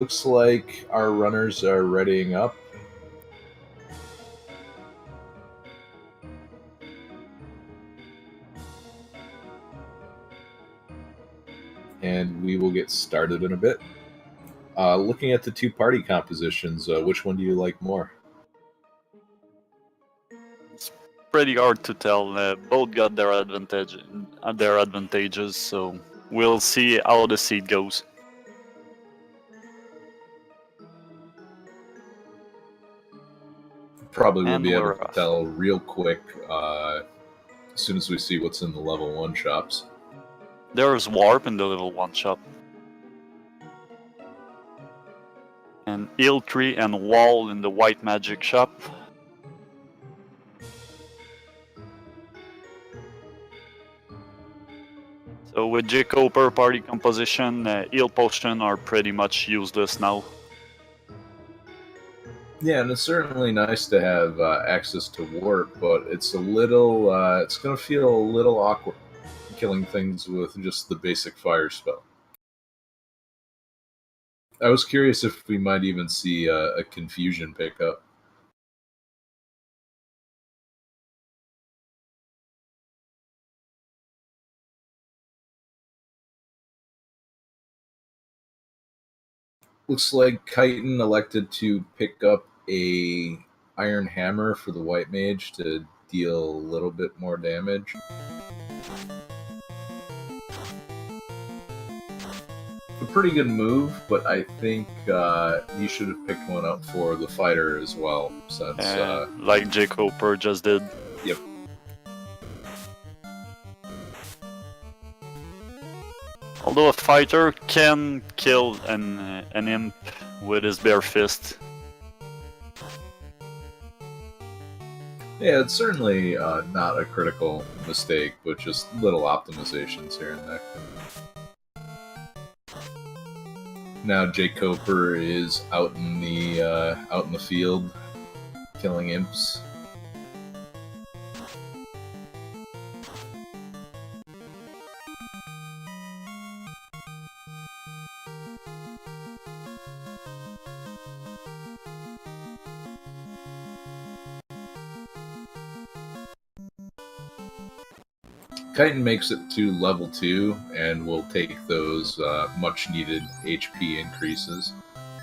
Looks like our runners are readying up. And we will get started in a bit. Looking at the two party compositions, which one do you like more? It's pretty hard to tell. Both got their advantages, so we'll see how the seed goes. Probably will be able to tell real quick as soon as we see what's in the level 1 shops. There's warp in the level 1 shop. And heal tree and wall in the white magic shop. So with jkoper party composition, heal potion are pretty much useless now. Yeah, and it's certainly nice to have access to warp, but it's a little, it's going to feel a little awkward killing things with just the basic fire spell. I was curious if we might even see a confusion pickup. Looks like Kaiten elected to pick up a iron hammer for the white mage to deal a little bit more damage. A pretty good move, but I think you should have picked one up for the fighter as well, since like jkoper just did. Yep. Although a fighter can kill an imp with his bare fist. Yeah, it's certainly not a critical mistake, but just little optimizations here and there. Now jkoper is out in the field, killing imps. Kaiten makes it to level 2 and will take those much needed HP increases.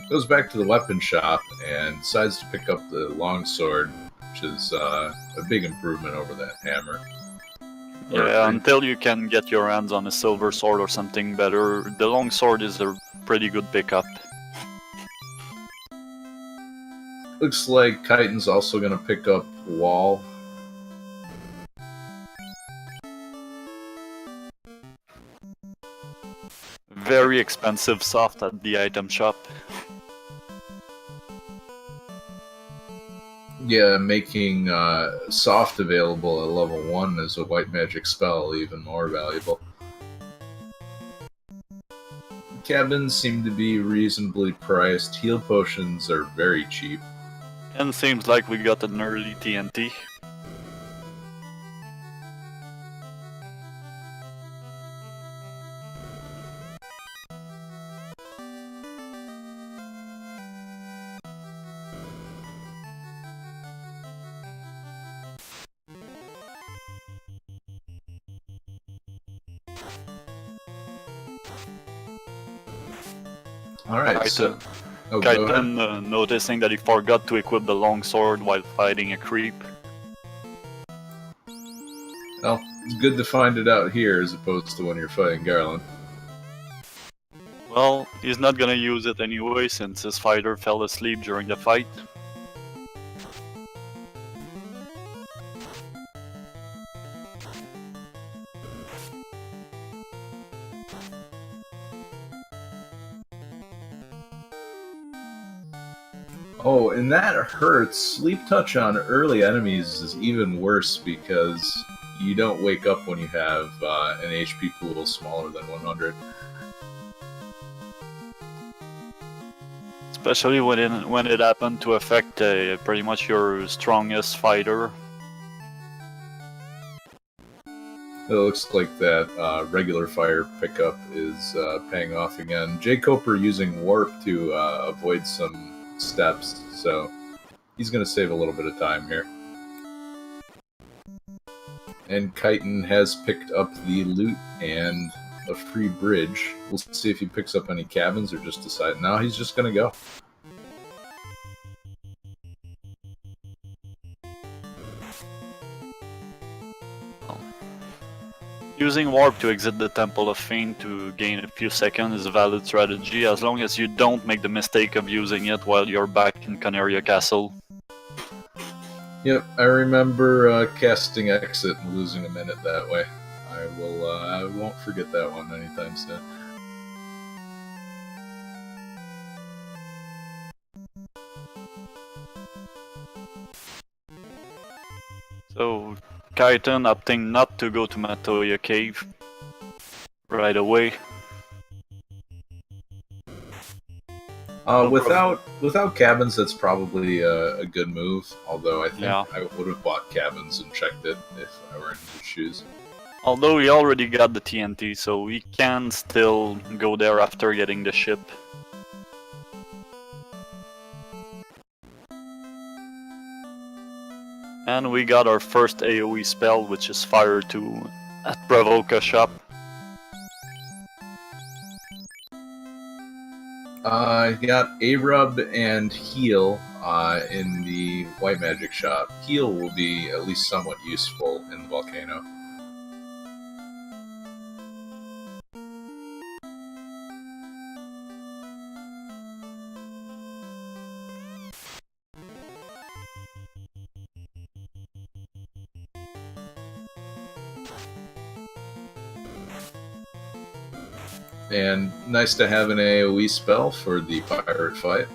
Goes back to the weapon shop and decides to pick up the longsword, which is a big improvement over that hammer. Yeah, until you can get your hands on a silver sword or something better, the longsword is a pretty good pickup. Looks like Kaiten's also going to pick up wall. Very expensive soft at the item shop. Yeah, making soft available at level 1 as a white magic spell even more valuable. Cabins seem to be reasonably priced. Heal potions are very cheap. And seems like we got an early TNT. Alright, so... Kaiten noticing that he forgot to equip the longsword while fighting a creep. Well, it's good to find it out here as opposed to when you're fighting Garland. Well, he's not gonna use it anyway since his fighter fell asleep during the fight. Oh, and that hurts. Sleep touch on early enemies is even worse because you don't wake up when you have an HP pool smaller than 100. Especially when it happened to affect pretty much your strongest fighter. It looks like that regular fire pickup is paying off again. jkoper using warp to avoid some steps, so he's going to save a little bit of time here. And Kaiten has picked up the loot and a free bridge. We'll see if he picks up any cabins or just decide. No, he's just going to go. Using warp to exit the Temple of Fame to gain a few seconds is a valid strategy, as long as you don't make the mistake of using it while you're back in Canaria Castle. Yep, I remember casting exit and losing a minute that way. I won't forget that one anytime soon. So, Kaiten opting not to go to Matoya Cave right away. Without cabins, that's probably a good move. Although I think I would have bought cabins and checked it if I were in his shoes. Although he already got the TNT, so we can still go there after getting the ship. And we got our first AoE spell, which is Fire 2 at Bravoka shop. Got A-Rub and Heal in the White Magic shop. Heal will be at least somewhat useful in the volcano. And nice to have an AoE spell for the pirate fight.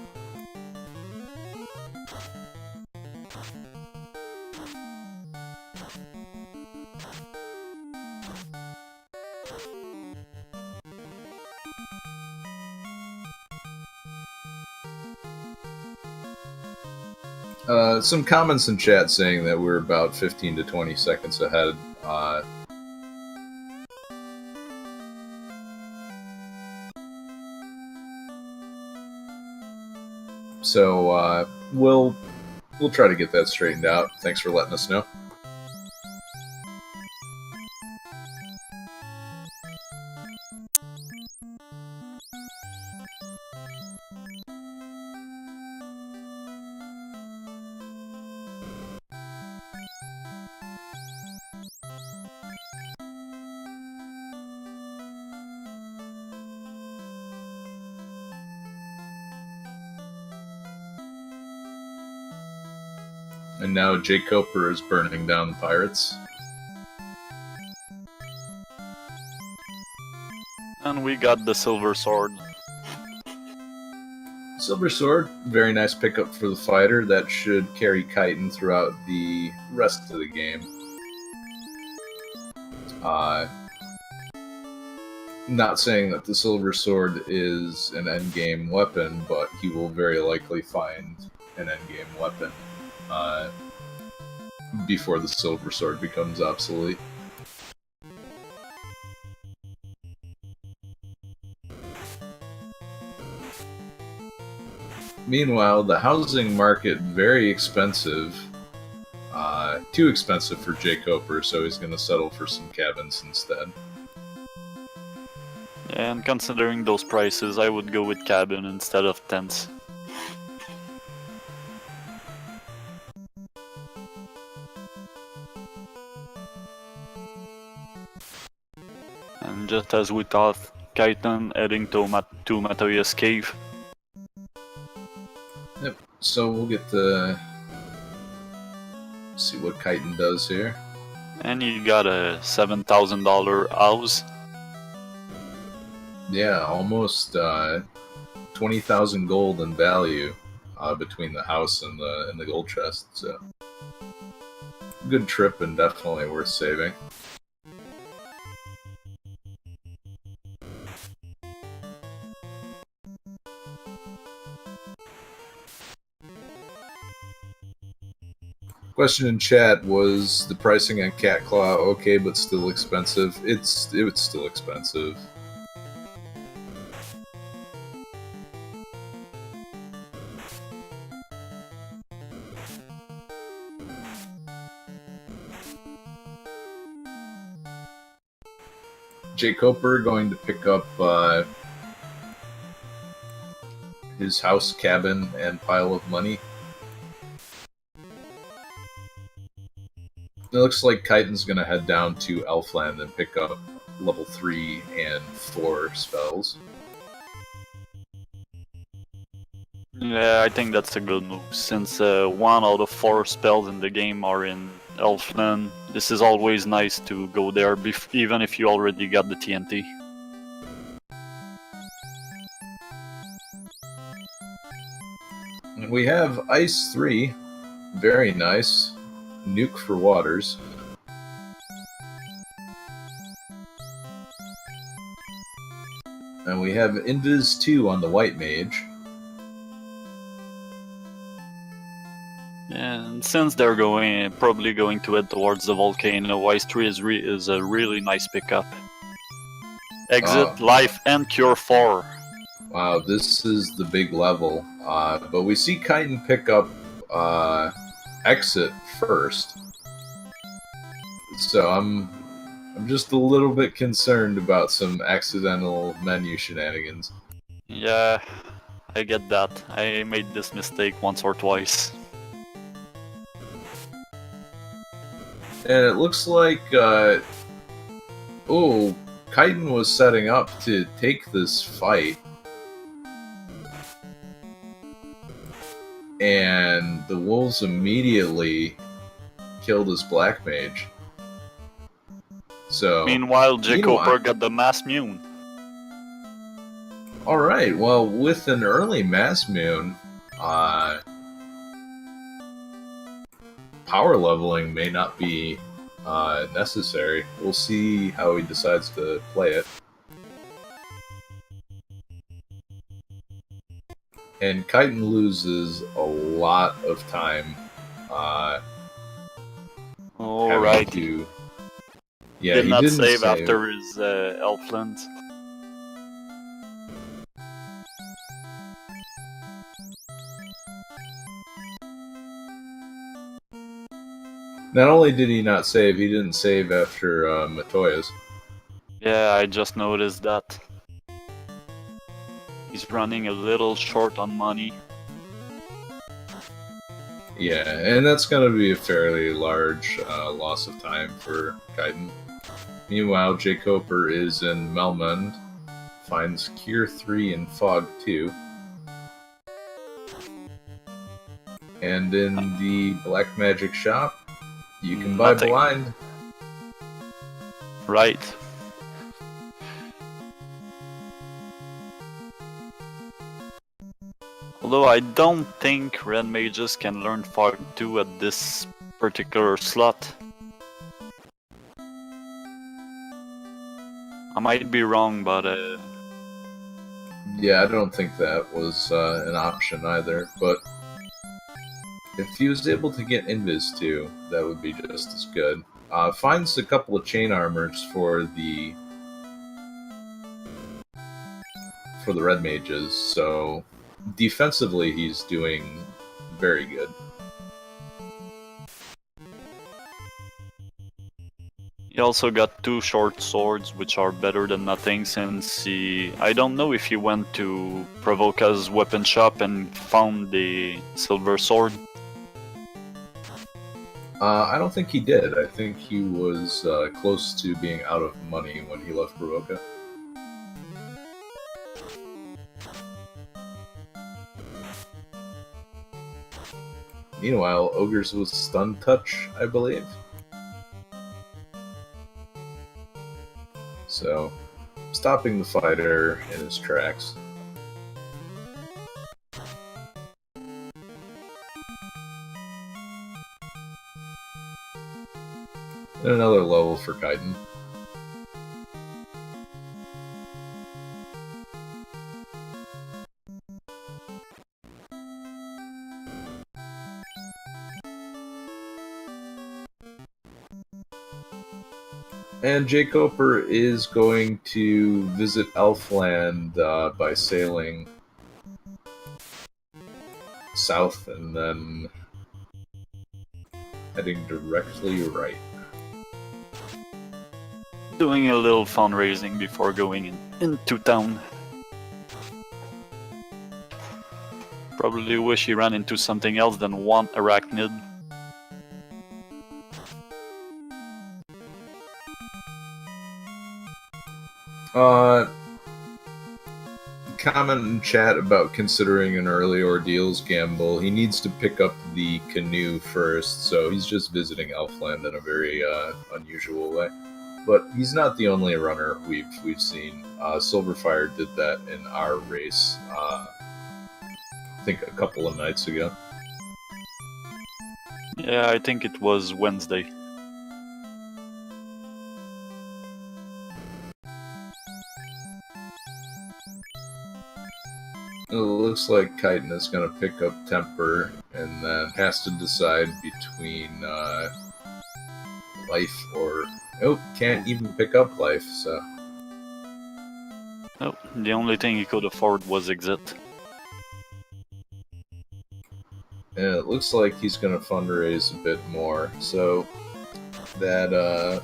Some comments in chat saying that we're about 15 to 20 seconds ahead. So we'll try to get that straightened out. Thanks for letting us know. And now jkoper is burning down the pirates. And we got the Silver Sword. Silver Sword, very nice pickup for the fighter. That should carry Kaiten throughout the rest of the game. Not saying that the Silver Sword is an endgame weapon, but he will very likely find an endgame weapon before the Silver Sword becomes obsolete. Meanwhile, the housing market, very expensive. Too expensive for jkoper, so he's going to settle for some cabins instead. And considering those prices, I would go with cabin instead of tents. And just as we thought, Kaiten heading to Matoya's cave. Yep, so we'll get to see what Kaiten does here. And you got a $7,000 house. Yeah, almost 20,000 gold in value between the house and the gold chest. So good trip and definitely worth saving. Question in chat was the pricing on Cat Claw okay, but still expensive? It's still expensive. jkoper going to pick up his house, cabin, and pile of money. It looks like Kaiten's gonna head down to Elfland and pick up level 3 and 4 spells. Yeah, I think that's a good move, since 1 out of 4 spells in the game are in Elfland. This is always nice to go there, even if you already got the TNT. And we have Ice 3, very nice. Nuke for Waters. And we have Invis 2 on the White Mage. And since they're probably going to head towards the volcano, Ice 3 is a really nice pickup. Exit, Life, and Cure 4. Wow, this is the big level. But we see Kaiten pick up Exit first. So I'm just a little bit concerned about some accidental menu shenanigans. Yeah, I get that. I made this mistake once or twice. And it looks like, Kaiten was setting up to take this fight. And the wolves immediately killed his black mage. So Meanwhile, jkoper got the Mass Mune. Alright, well, with an early Mass Mune, power leveling may not be necessary. We'll see how he decides to play it. And Kaiten loses a lot of time. Alright. Yeah, Did he not didn't save after his Elfland. Not only did he not save, he didn't save after Matoya's. Yeah, I just noticed that. He's running a little short on money. Yeah, and that's going to be a fairly large loss of time for Kaiten. Meanwhile, jkoper is in Melmond, finds Cure 3 and Fog 2. And in the Black Magic shop, you can buy Blind. Right. Although I don't think red mages can learn Fog 2 at this particular slot. I might be wrong, but yeah, I don't think that was an option either, but if he was able to get Invis 2, that would be just as good. Finds a couple of chain armors for the red mages, so defensively he's doing very good. he also got 2 short swords, which are better than nothing, since I don't know if he went to Provoca's weapon shop and found the silver sword. I don't think he did. I think he was close to being out of money when he left Provoca. Meanwhile, Ogres was Stun Touch, I believe. So, stopping the fighter in his tracks. And another level for Kaiten. And jkoper is going to visit Elfland by sailing south and then heading directly right. Doing a little fundraising before going into town. Probably wish he ran into something else than one arachnid. Comment in chat about considering an early ordeals gamble. He needs to pick up the canoe first, so he's just visiting Elfland in a very unusual way. But he's not the only runner we've seen. Silverfire did that in our race, I think a couple of nights ago. Yeah, I think it was Wednesday. It looks like Kaiten is going to pick up Temper and then has to decide between life or... Nope, can't even pick up life, so... Nope, the only thing he could afford was exit. And it looks like he's going to fundraise a bit more, so that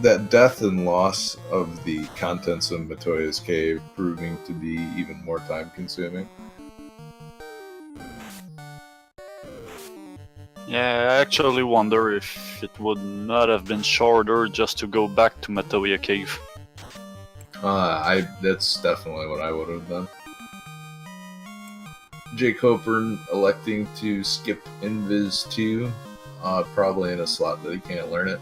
that death and loss of the contents of Matoya's cave proving to be even more time-consuming. Yeah, I actually wonder if it would not have been shorter just to go back to Matoya Cave. That's definitely what I would have done. jkoper electing to skip Invis 2, probably in a slot that he can't learn it.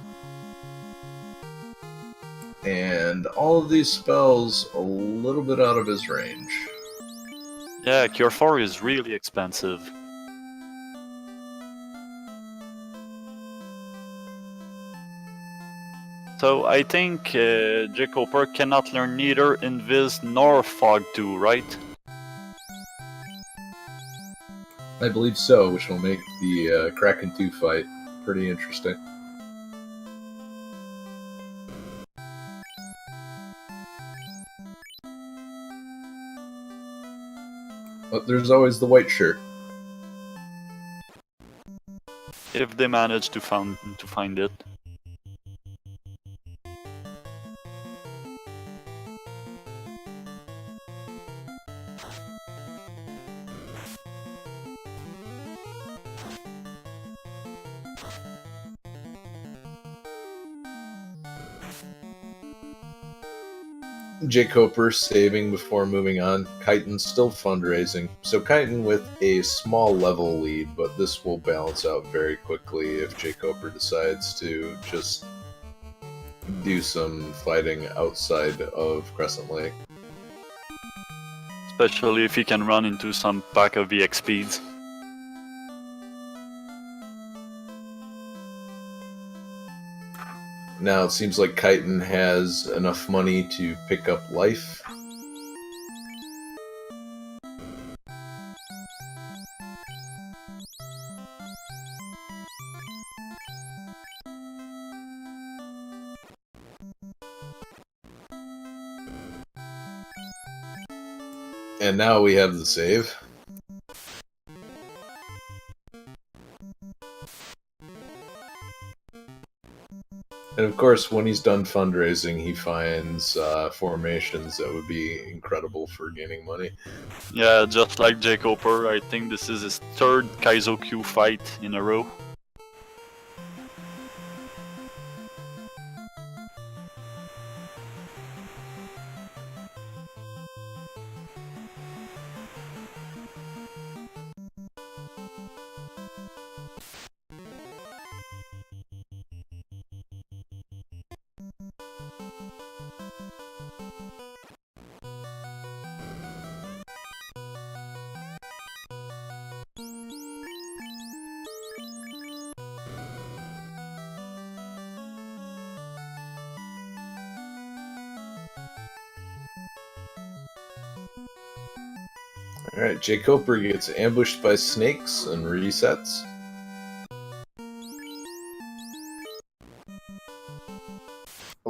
And all of these spells a little bit out of his range. Yeah, Cure 4 is really expensive. So I think jkoper cannot learn neither Invis nor Fog 2, right? I believe so, which will make the Kraken 2 fight pretty interesting. But there's always the white shirt. If they manage to find it. jkoper saving before moving on. Kaiten still fundraising. So Kaiten with a small level lead, but this will balance out very quickly if jkoper decides to just do some fighting outside of Crescent Lake. Especially if he can run into some pack of EX speeds. Now it seems like Kaiten has enough money to pick up life. And now we have the save. And of course, when he's done fundraising, he finds formations that would be incredible for gaining money. Yeah, just like jkoper, I think this is his third Kaizo Q fight in a row. Alright, jkoper gets ambushed by snakes and resets.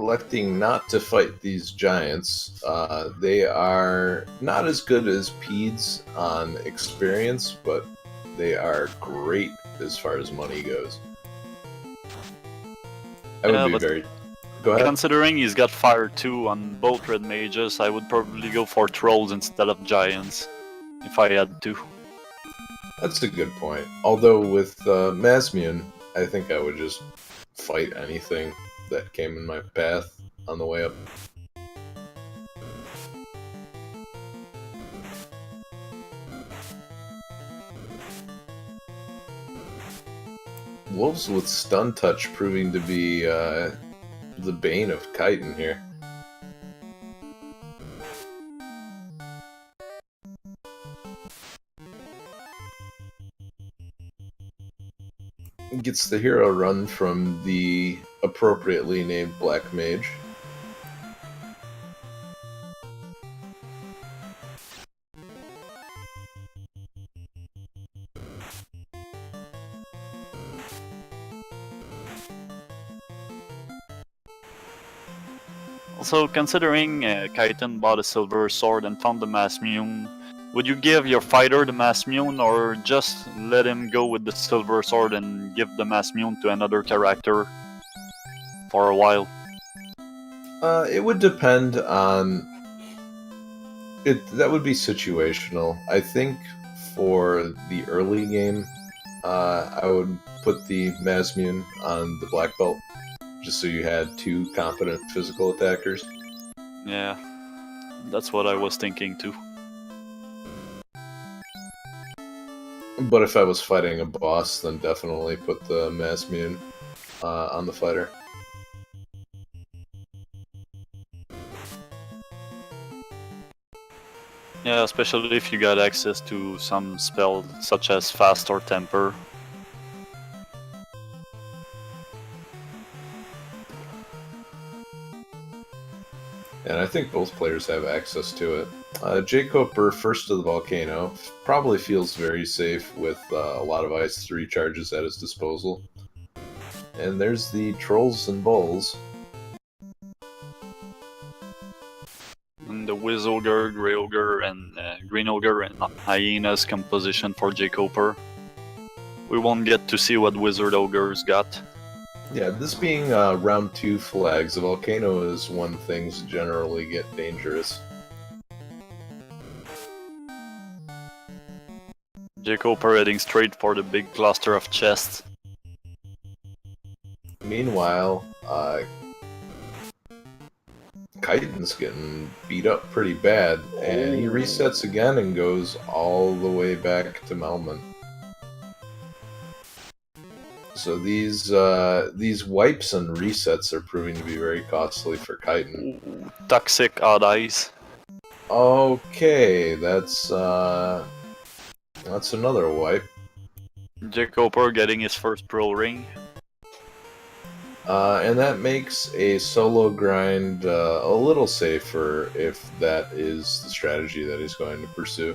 electing not to fight these giants. They are not as good as Peds on experience, but they are great as far as money goes. I would be very... Go ahead. Considering he's got fire 2 on both red mages, I would probably go for trolls instead of giants, if I had to. That's a good point. Although with Masmune, I think I would just fight anything that came in my path on the way up. Wolves with Stun Touch proving to be the bane of Kaiten here. Gets the hero run from the appropriately named Black Mage. Also, considering Kaiten bought a silver sword and found the Masmune, would you give your fighter the Masmune or just let him go with the silver sword and give the Masmune to another character for a while? It would depend on... That would be situational. I think for the early game, I would put the Masmune on the black belt, just so you had 2 competent physical attackers. Yeah, that's what I was thinking too. But if I was fighting a boss, then definitely put the Masmune on the fighter. Yeah, especially if you got access to some spell such as Fast or Temper. And I think both players have access to it. jkoper, first to the volcano, probably feels very safe with a lot of Ice 3 charges at his disposal. And there's the Trolls and Bulls. And the Wiz Ogre, Grey Ogre, and Green Ogre and Hyena's composition for jkoper. We won't get to see what Wizard Ogre's got. Yeah, this being round 2 flags, the volcano is when things generally get dangerous. jkoper heading straight for the big cluster of chests. Meanwhile, Kaiten's getting beat up pretty bad, and he resets again and goes all the way back to Melman. So these wipes and resets are proving to be very costly for Kaiten. Ooh, toxic Odd Eyes. Okay, that's another wipe. jkoper getting his first pro ring. And that makes a solo grind a little safer if that is the strategy that he's going to pursue.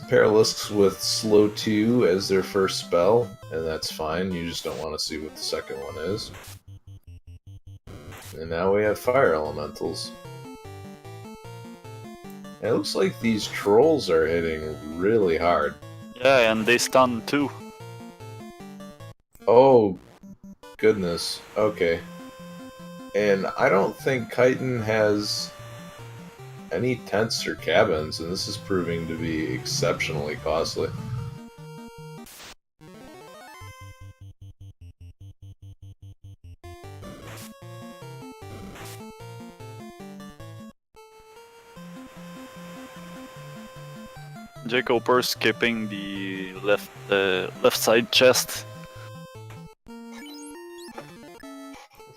Paralisks with slow 2 as their first spell, and that's fine, you just don't want to see what the second one is. And now we have fire elementals. And it looks like these trolls are hitting really hard. Yeah, and they stun too. Oh, goodness. Okay. And I don't think Kaiten has any tents or cabins, and this is proving to be exceptionally costly. jkoper skipping the left side chest.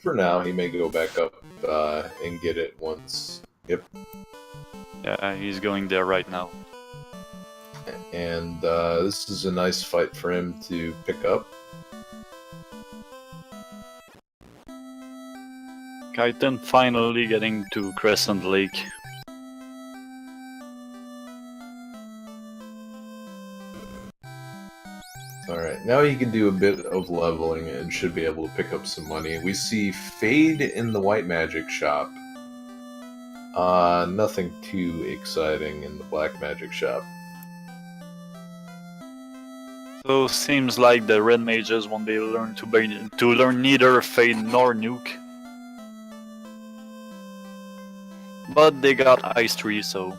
For now, he may go back up and get it once. Yep. Yeah, he's going there right now. And this is a nice fight for him to pick up. Kaiten finally getting to Crescent Lake. Alright, now he can do a bit of leveling and should be able to pick up some money. We see Fade in the White Magic shop. Nothing too exciting in the Black Magic shop. So seems like the red mages won't be able to learn neither Fade nor Nuke. But they got Ice 3, so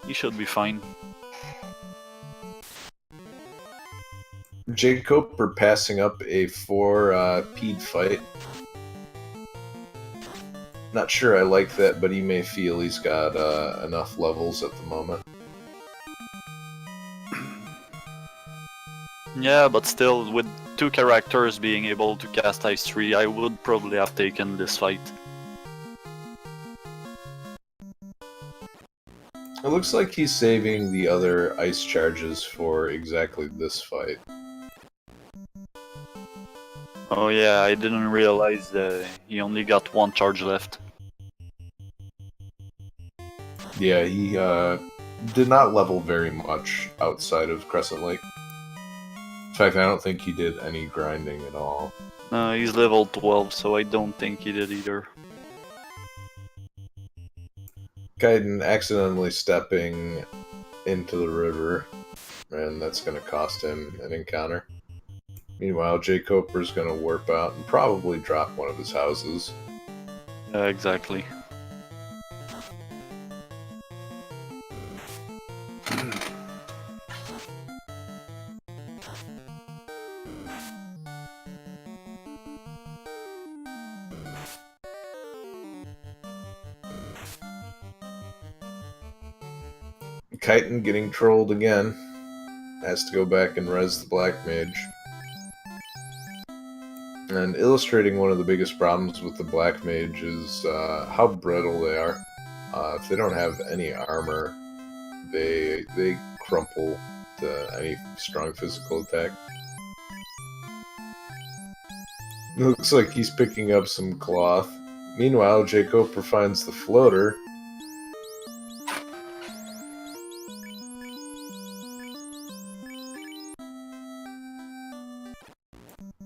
he should be fine. jkoper passing up a 4 Pede fight. Not sure I like that, but he may feel he's got enough levels at the moment. Yeah, but still, with 2 characters being able to cast Ice 3, I would probably have taken this fight. It looks like he's saving the other ice charges for exactly this fight. Oh yeah, I didn't realize he only got 1 charge left. Yeah, he did not level very much outside of Crescent Lake. In fact, I don't think he did any grinding at all. He's level 12, so I don't think he did either. Kaiten accidentally stepping into the river, and that's going to cost him an encounter. Meanwhile, jkoper's going to warp out and probably drop one of his houses. Yeah, exactly. Kaiten getting trolled again. Has to go back and res the Black Mage. And illustrating one of the biggest problems with the Black Mage is how brittle they are. If they don't have any armor, they crumple to any strong physical attack. It looks like he's picking up some cloth. Meanwhile, jkoper finds the floater.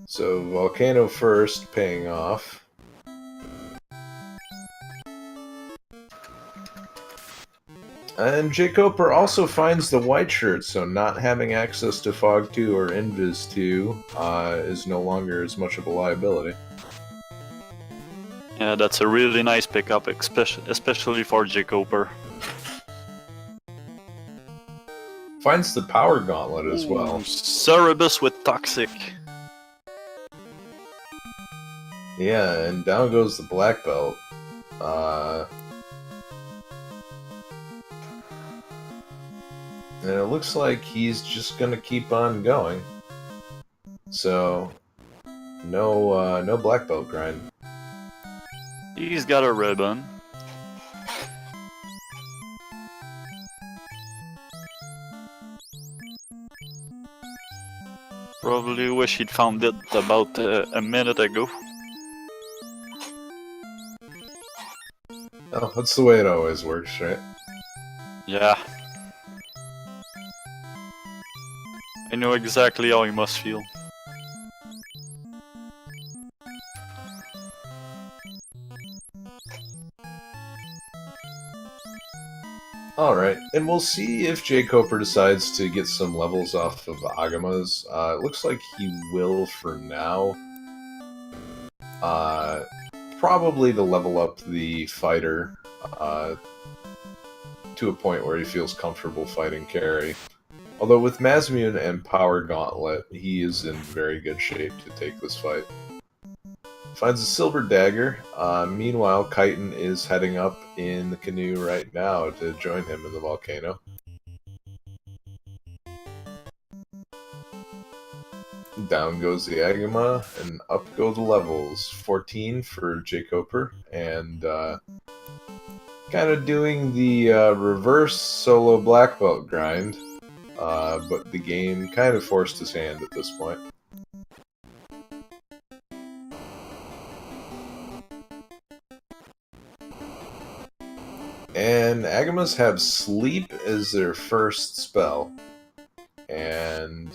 So, Volcano first, paying off. And jkoper also finds the white shirt, so not having access to Fog 2 or Invis 2 is no longer as much of a liability. Yeah, that's a really nice pickup, especially for jkoper. Finds the Power Gauntlet as well. Cerebus with Toxic. Yeah, and down goes the Black Belt. And it looks like he's just gonna keep on going. So, no Black Belt grind. He's got a ribbon. Probably wish he'd found it about a minute ago. Oh, that's the way it always works, right? Yeah. I know exactly how he must feel. Alright, and we'll see if jkoper decides to get some levels off of Agamas. It looks like he will for now. Probably to level up the fighter to a point where he feels comfortable fighting carry. Although with Mazmune and Power Gauntlet, he is in very good shape to take this fight. Finds a silver dagger. Meanwhile, Kaiten is heading up in the canoe right now to join him in the volcano. Down goes the Agama, and up go the levels. 14 for jkoper, and kind of doing the reverse solo black belt grind, but the game kind of forced his hand at this point. And Agamas have Sleep as their first spell. And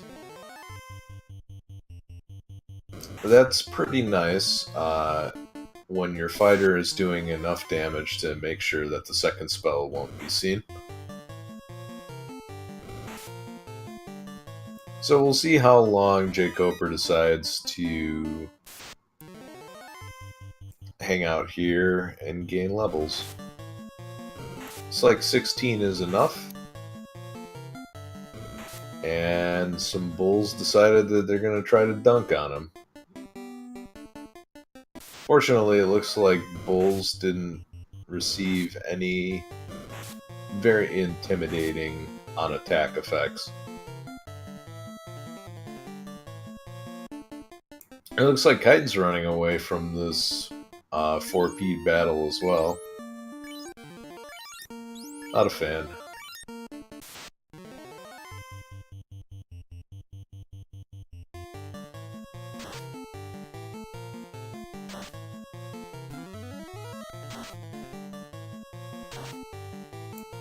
that's pretty nice when your fighter is doing enough damage to make sure that the second spell won't be seen. So we'll see how long jkoper decides to hang out here and gain levels. It's like 16 is enough. And some bulls decided that they're going to try to dunk on him. Fortunately, it looks like bulls didn't receive any very intimidating on-attack effects. It looks like Kaiten's running away from this 4P battle as well. Not a fan.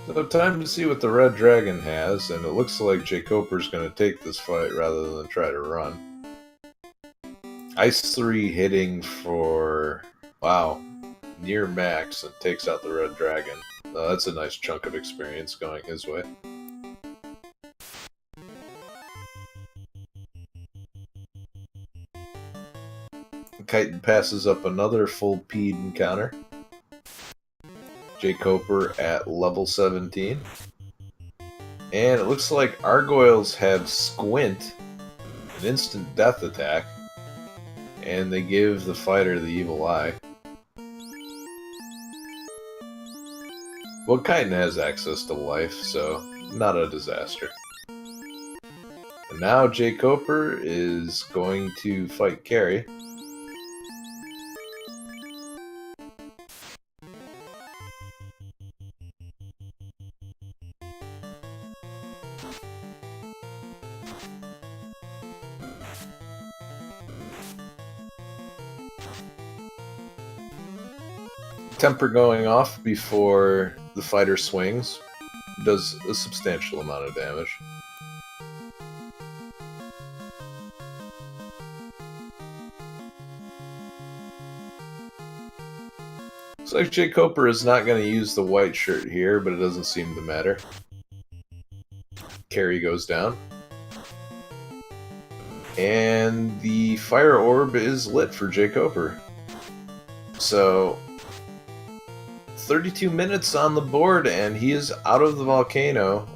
So time to see what the red dragon has, and it looks like jkoper's going to take this fight rather than try to run. Ice 3 hitting for, wow, near max and takes out the red dragon. That's a nice chunk of experience going his way. Kaiten passes up another full P'd encounter. jkoper at level 17. And it looks like Argoyles have Squint, an instant death attack, and they give the fighter the evil eye. Well, Kaiten has access to life, so not a disaster. And now jkoper is going to fight Carrie. Temper going off before the fighter swings does a substantial amount of damage. Looks like jkoper is not going to use the white shirt here, but it doesn't seem to matter. Carrie goes down. And the fire orb is lit for jkoper. So 32 minutes on the board, and he is out of the volcano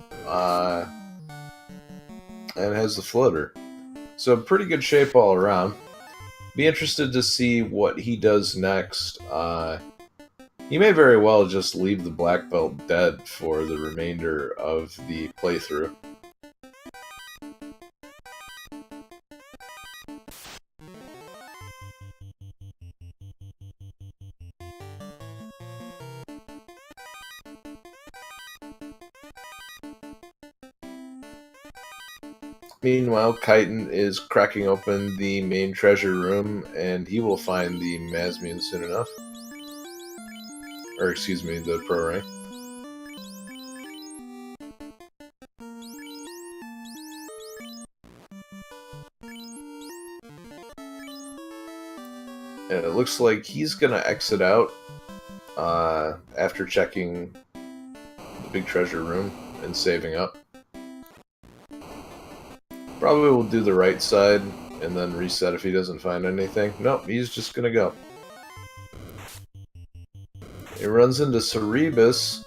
and has the floater. So pretty good shape all around. Be interested to see what he does next. He may very well just leave the black belt dead for the remainder of the playthrough. Meanwhile, Kaiten is cracking open the main treasure room, and he will find the Masmian soon enough. Or, excuse me, the pro rank. And it looks like he's gonna exit out after checking the big treasure room and saving up. Probably will do the right side and then reset if he doesn't find anything. Nope, he's just gonna go. He runs into Cerebus,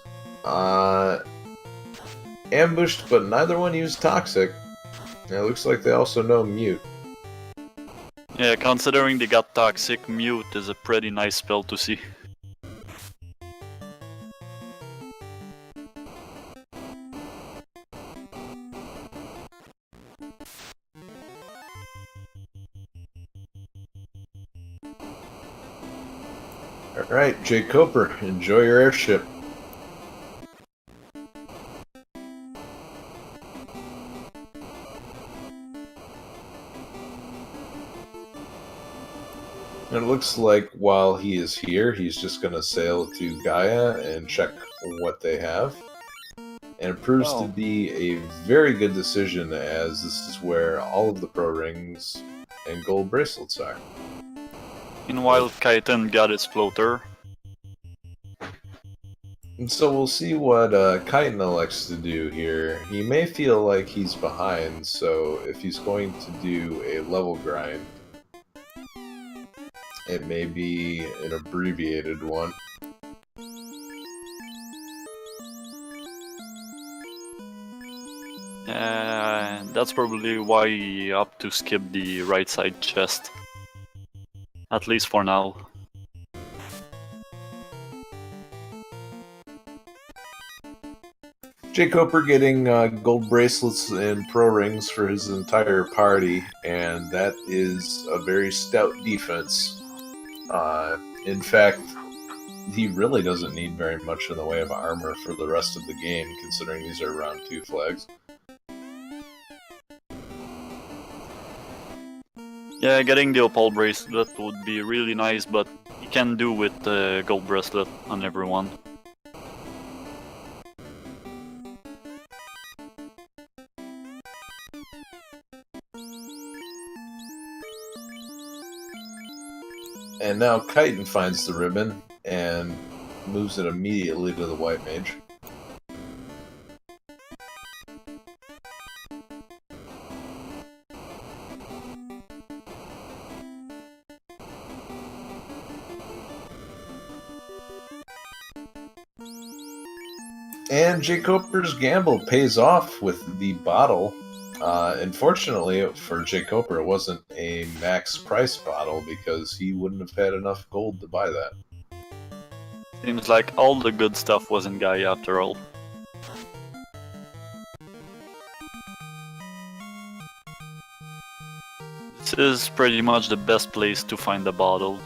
ambushed, but neither one used Toxic. And it looks like they also know Mute. Yeah, considering they got Toxic, Mute is a pretty nice spell to see. Alright, jkoper, enjoy your airship. And it looks like while he is here, he's just going to sail to Gaia and check what they have. And it proves to be a very good decision, as this is where all of the pro rings and gold bracelets are. Meanwhile, Kaiten got his floater. And so we'll see what Kaiten elects to do here. He may feel like he's behind, so if he's going to do a level grind, it may be an abbreviated one. That's probably why he opted to skip the right side chest. At least for now. jkoper getting gold bracelets and pro rings for his entire party, and that is a very stout defense. In fact, he really doesn't need very much in the way of armor for the rest of the game, considering these are round 2 flags. Yeah, getting the opal bracelet would be really nice, but you can do with the gold bracelet on everyone. And now Kaiten finds the ribbon and moves it immediately to the white mage. And jkoper's gamble pays off with the bottle. Unfortunately for jkoper, it wasn't a max price bottle because he wouldn't have had enough gold to buy that. Seems like all the good stuff was in Gaia after all. This is pretty much the best place to find the bottle.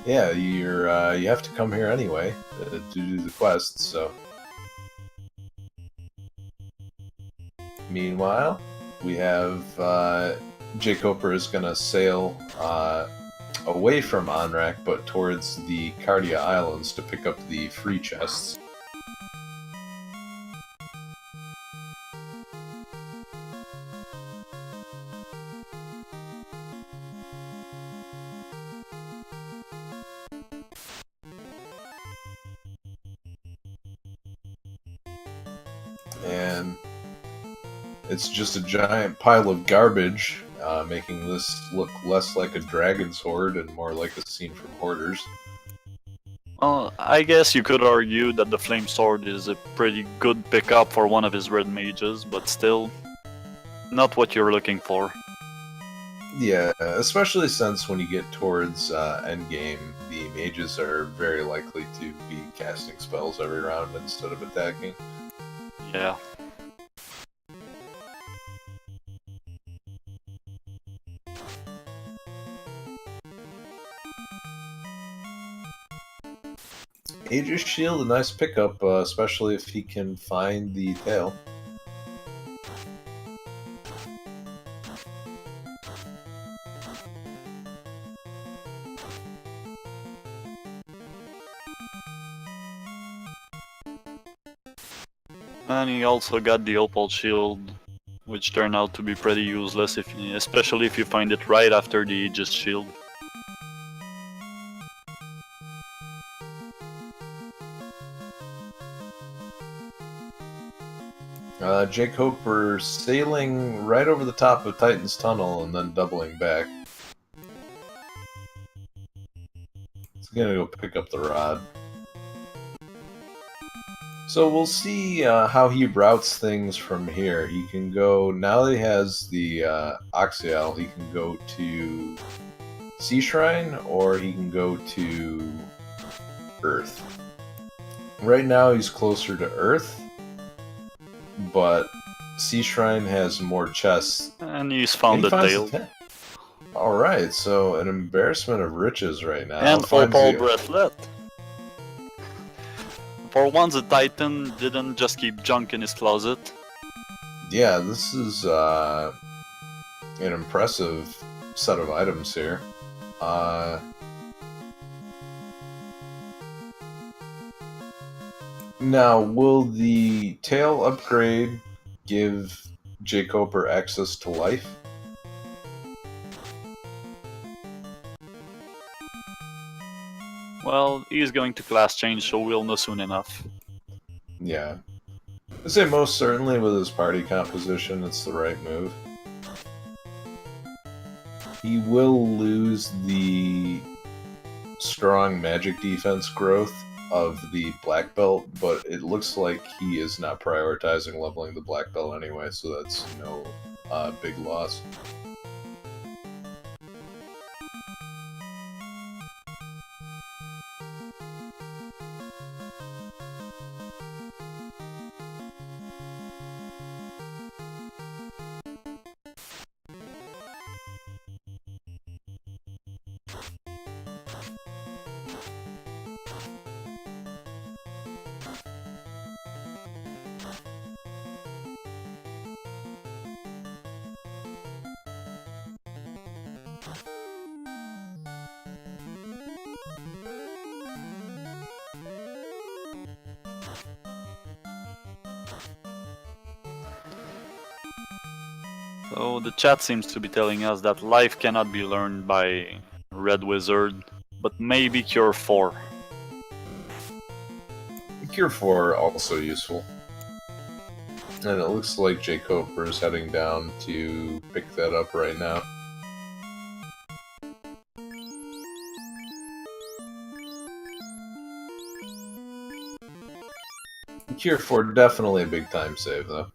Yeah, you have to come here anyway to do the quest, so... Meanwhile, we have jkoper is going to sail away from Onrak, but towards the Cardia Islands to pick up the free chests. And it's just a giant pile of garbage, making this look less like a dragon's hoard and more like a scene from Hoarders. Well, I guess you could argue that the Flame Sword is a pretty good pickup for one of his red mages, but still, not what you're looking for. Yeah, especially since when you get towards endgame, the mages are very likely to be casting spells every round instead of attacking. Yeah. Aegis Shield, a nice pickup, especially if he can find the tail. And he also got the opal shield, which turned out to be pretty useless, especially if you find it right after the Aegis shield. jkoper sailing right over the top of Titan's Tunnel and then doubling back. He's gonna go pick up the rod. So we'll see how he routes things from here. He can go, now that he has the Oxial, he can go to Sea Shrine, or he can go to Earth. Right now he's closer to Earth, but Sea Shrine has more chests. And he's found the tail. Alright, so an embarrassment of riches right now. And opal bracelet. For once, the Titan didn't just keep junk in his closet. Yeah, this is an impressive set of items here. Now, will the tail upgrade give jkoper access to life? Well, he's going to class change, so we'll know soon enough. Yeah. I'd say most certainly with his party composition, it's the right move. He will lose the strong magic defense growth of the black belt, but it looks like he is not prioritizing leveling the black belt anyway, so that's no big loss. So the chat seems to be telling us that life cannot be learned by Red Wizard, but maybe Cure 4. Cure 4 also useful. And it looks like jkoper is heading down to pick that up right now. Cure 4 definitely a big time save though.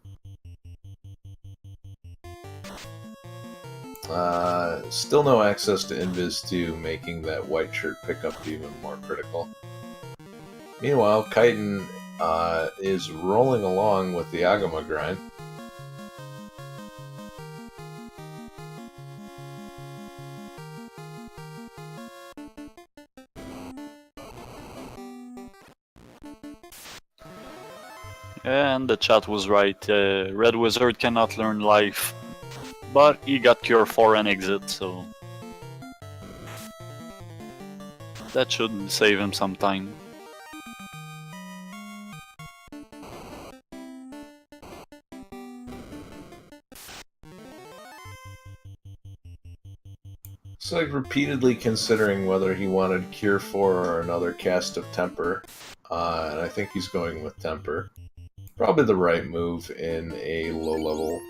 Still no access to Invis 2, making that white shirt pickup even more critical. Meanwhile, Kaiten is rolling along with the Agama grind. And the chat was right, Red Wizard cannot learn life, but he got Cure 4 and exit, so that should save him some time. It's like repeatedly considering whether he wanted Cure 4 or another cast of Temper, and I think he's going with Temper. Probably the right move in a low level.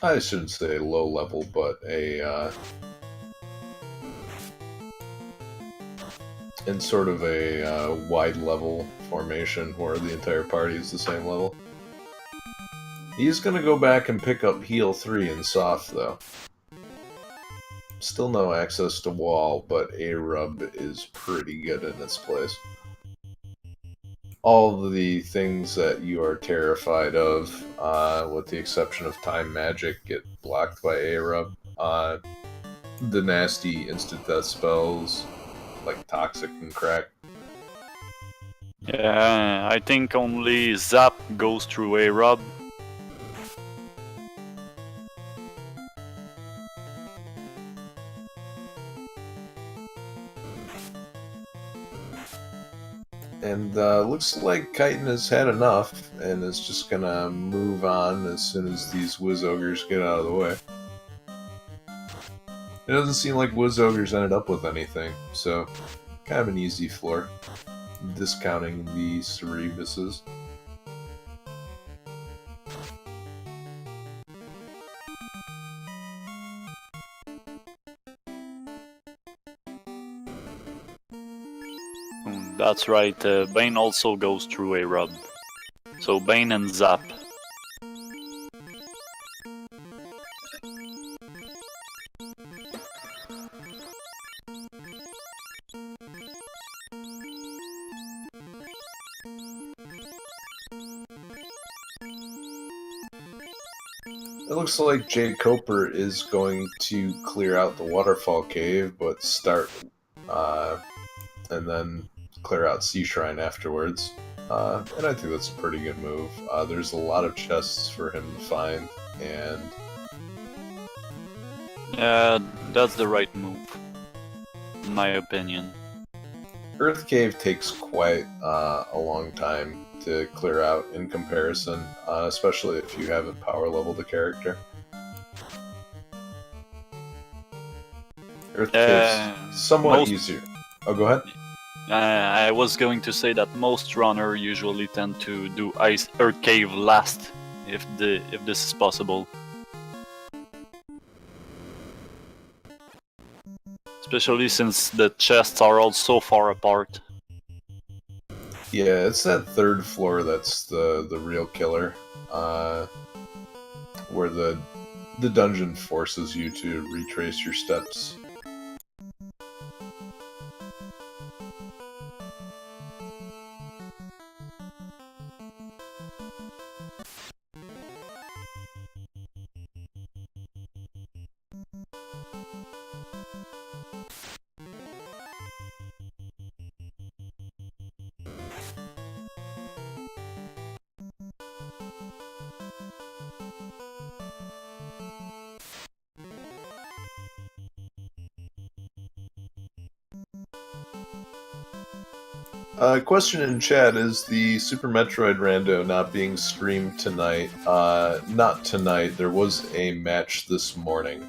I shouldn't say low level, but in sort of a wide level formation where the entire party is the same level. He's gonna go back and pick up heal 3 in soft though. Still no access to wall, but A-Rub is pretty good in its place. All the things that you are terrified of, with the exception of time magic, get blocked by A-Rub. The nasty instant death spells, like Toxic and Crack. Yeah, I think only Zap goes through A-Rub. And looks like Kaiten has had enough and is just gonna move on as soon as these Wiz Ogres get out of the way. It doesn't seem like Wiz Ogres ended up with anything, so kind of an easy floor, discounting the Cerebuses. That's right, Bane also goes through A-Rub. So Bane and Zap. It looks like jkoper is going to clear out the Waterfall Cave, but start, and then clear out Sea Shrine afterwards. And I think that's a pretty good move. There's a lot of chests for him to find, and Yeah, that's the right move, in my opinion. Earth Cave takes quite a long time to clear out in comparison, especially if you haven't power leveled the character. Earth Cave's somewhat easier. Oh, go ahead. I was going to say that most runners usually tend to do Earth Cave last, if this is possible. Especially since the chests are all so far apart. Yeah, it's that third floor that's the real killer, where the dungeon forces you to retrace your steps. Question in chat, is the Super Metroid Rando not being streamed tonight? Not tonight. There was a match this morning.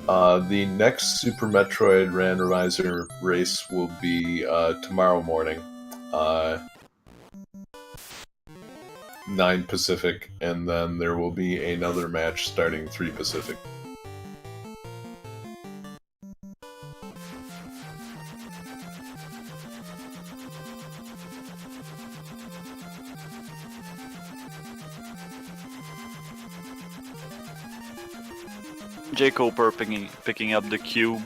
The next Super Metroid Randomizer race will be tomorrow morning. 9 Pacific, and then there will be another match starting 3 Pacific. jkoper picking up the cube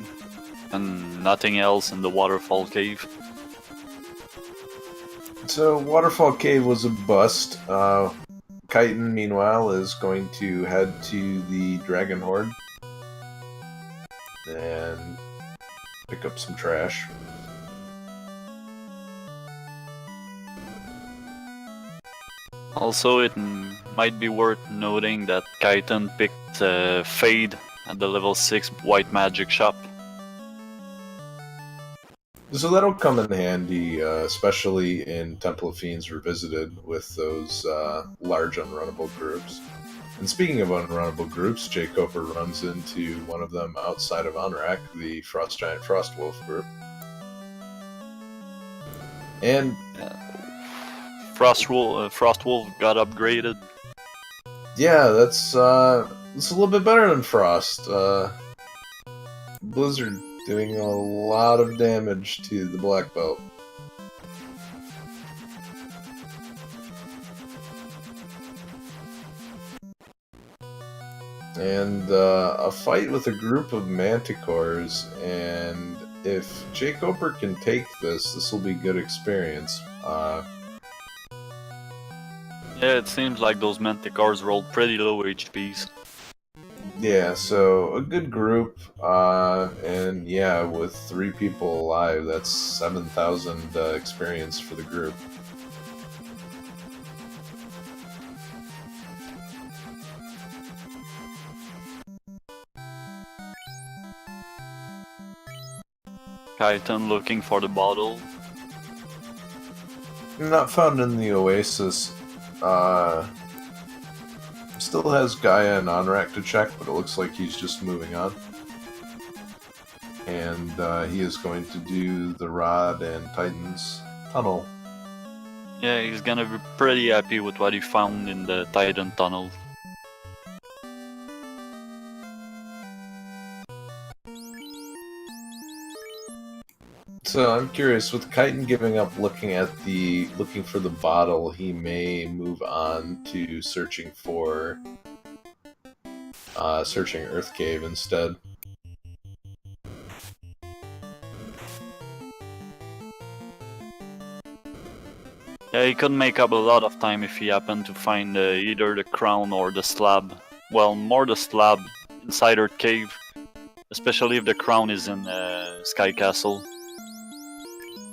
and nothing else in the waterfall cave. So, Waterfall Cave was a bust. Kaiten, meanwhile, is going to head to the Dragon Horde and pick up some trash. Also, it might be worth noting that Kaiten picked Fade at the level 6 White Magic shop. So that'll come in handy, especially in Temple of Fiends Revisited with those large unrunnable groups. And speaking of unrunnable groups, jkoper runs into one of them outside of Onrak, the Frost Giant Frost Wolf group. And Frost Wolf got upgraded. Yeah, that's a little bit better than Frost. Blizzard doing a lot of damage to the Black Belt. And a fight with a group of manticores, and if jkoper can take this will be good experience. Yeah, it seems like those manticores rolled pretty low HPs. Yeah, so a good group, and yeah, with 3 people alive, that's 7,000 experience for the group. Kaiten looking for the bottle. Not found in the Oasis. Still has Gaia and Onrak to check, but it looks like he's just moving on. And he is going to do the Rod and Titan's tunnel. Yeah, he's gonna be pretty happy with what he found in the Titan tunnel. So I'm curious, with Kaiten giving up looking for the bottle, he may move on to searching Earth Cave instead. Yeah, he could make up a lot of time if he happened to find either the crown or the slab. Well, more the slab inside Earth Cave, especially if the crown is in Sky Castle.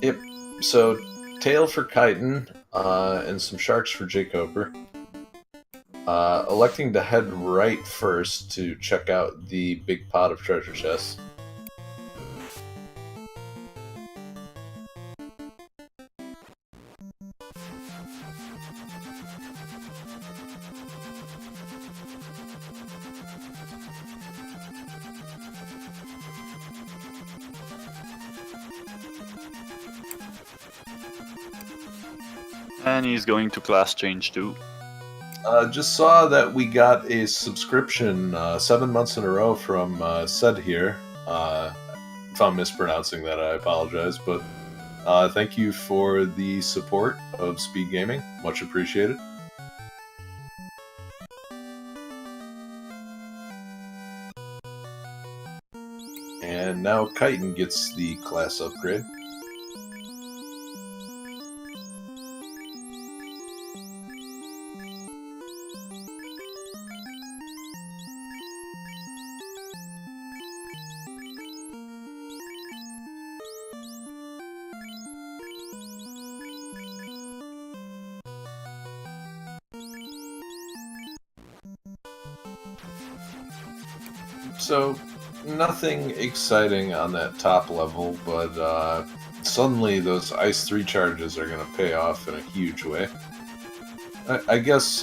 Yep, so tail for Kaiten, and some sharks for jkoper. Electing to head right first to check out the big pot of treasure chests. And he's going to class change too. Just saw that we got a subscription 7 months in a row from Sed here. If I'm mispronouncing that, I apologize, but thank you for the support of Speed Gaming. Much appreciated. And now Kaiten gets the class upgrade. So, nothing exciting on that top level, but suddenly those Ice 3 charges are going to pay off in a huge way. I guess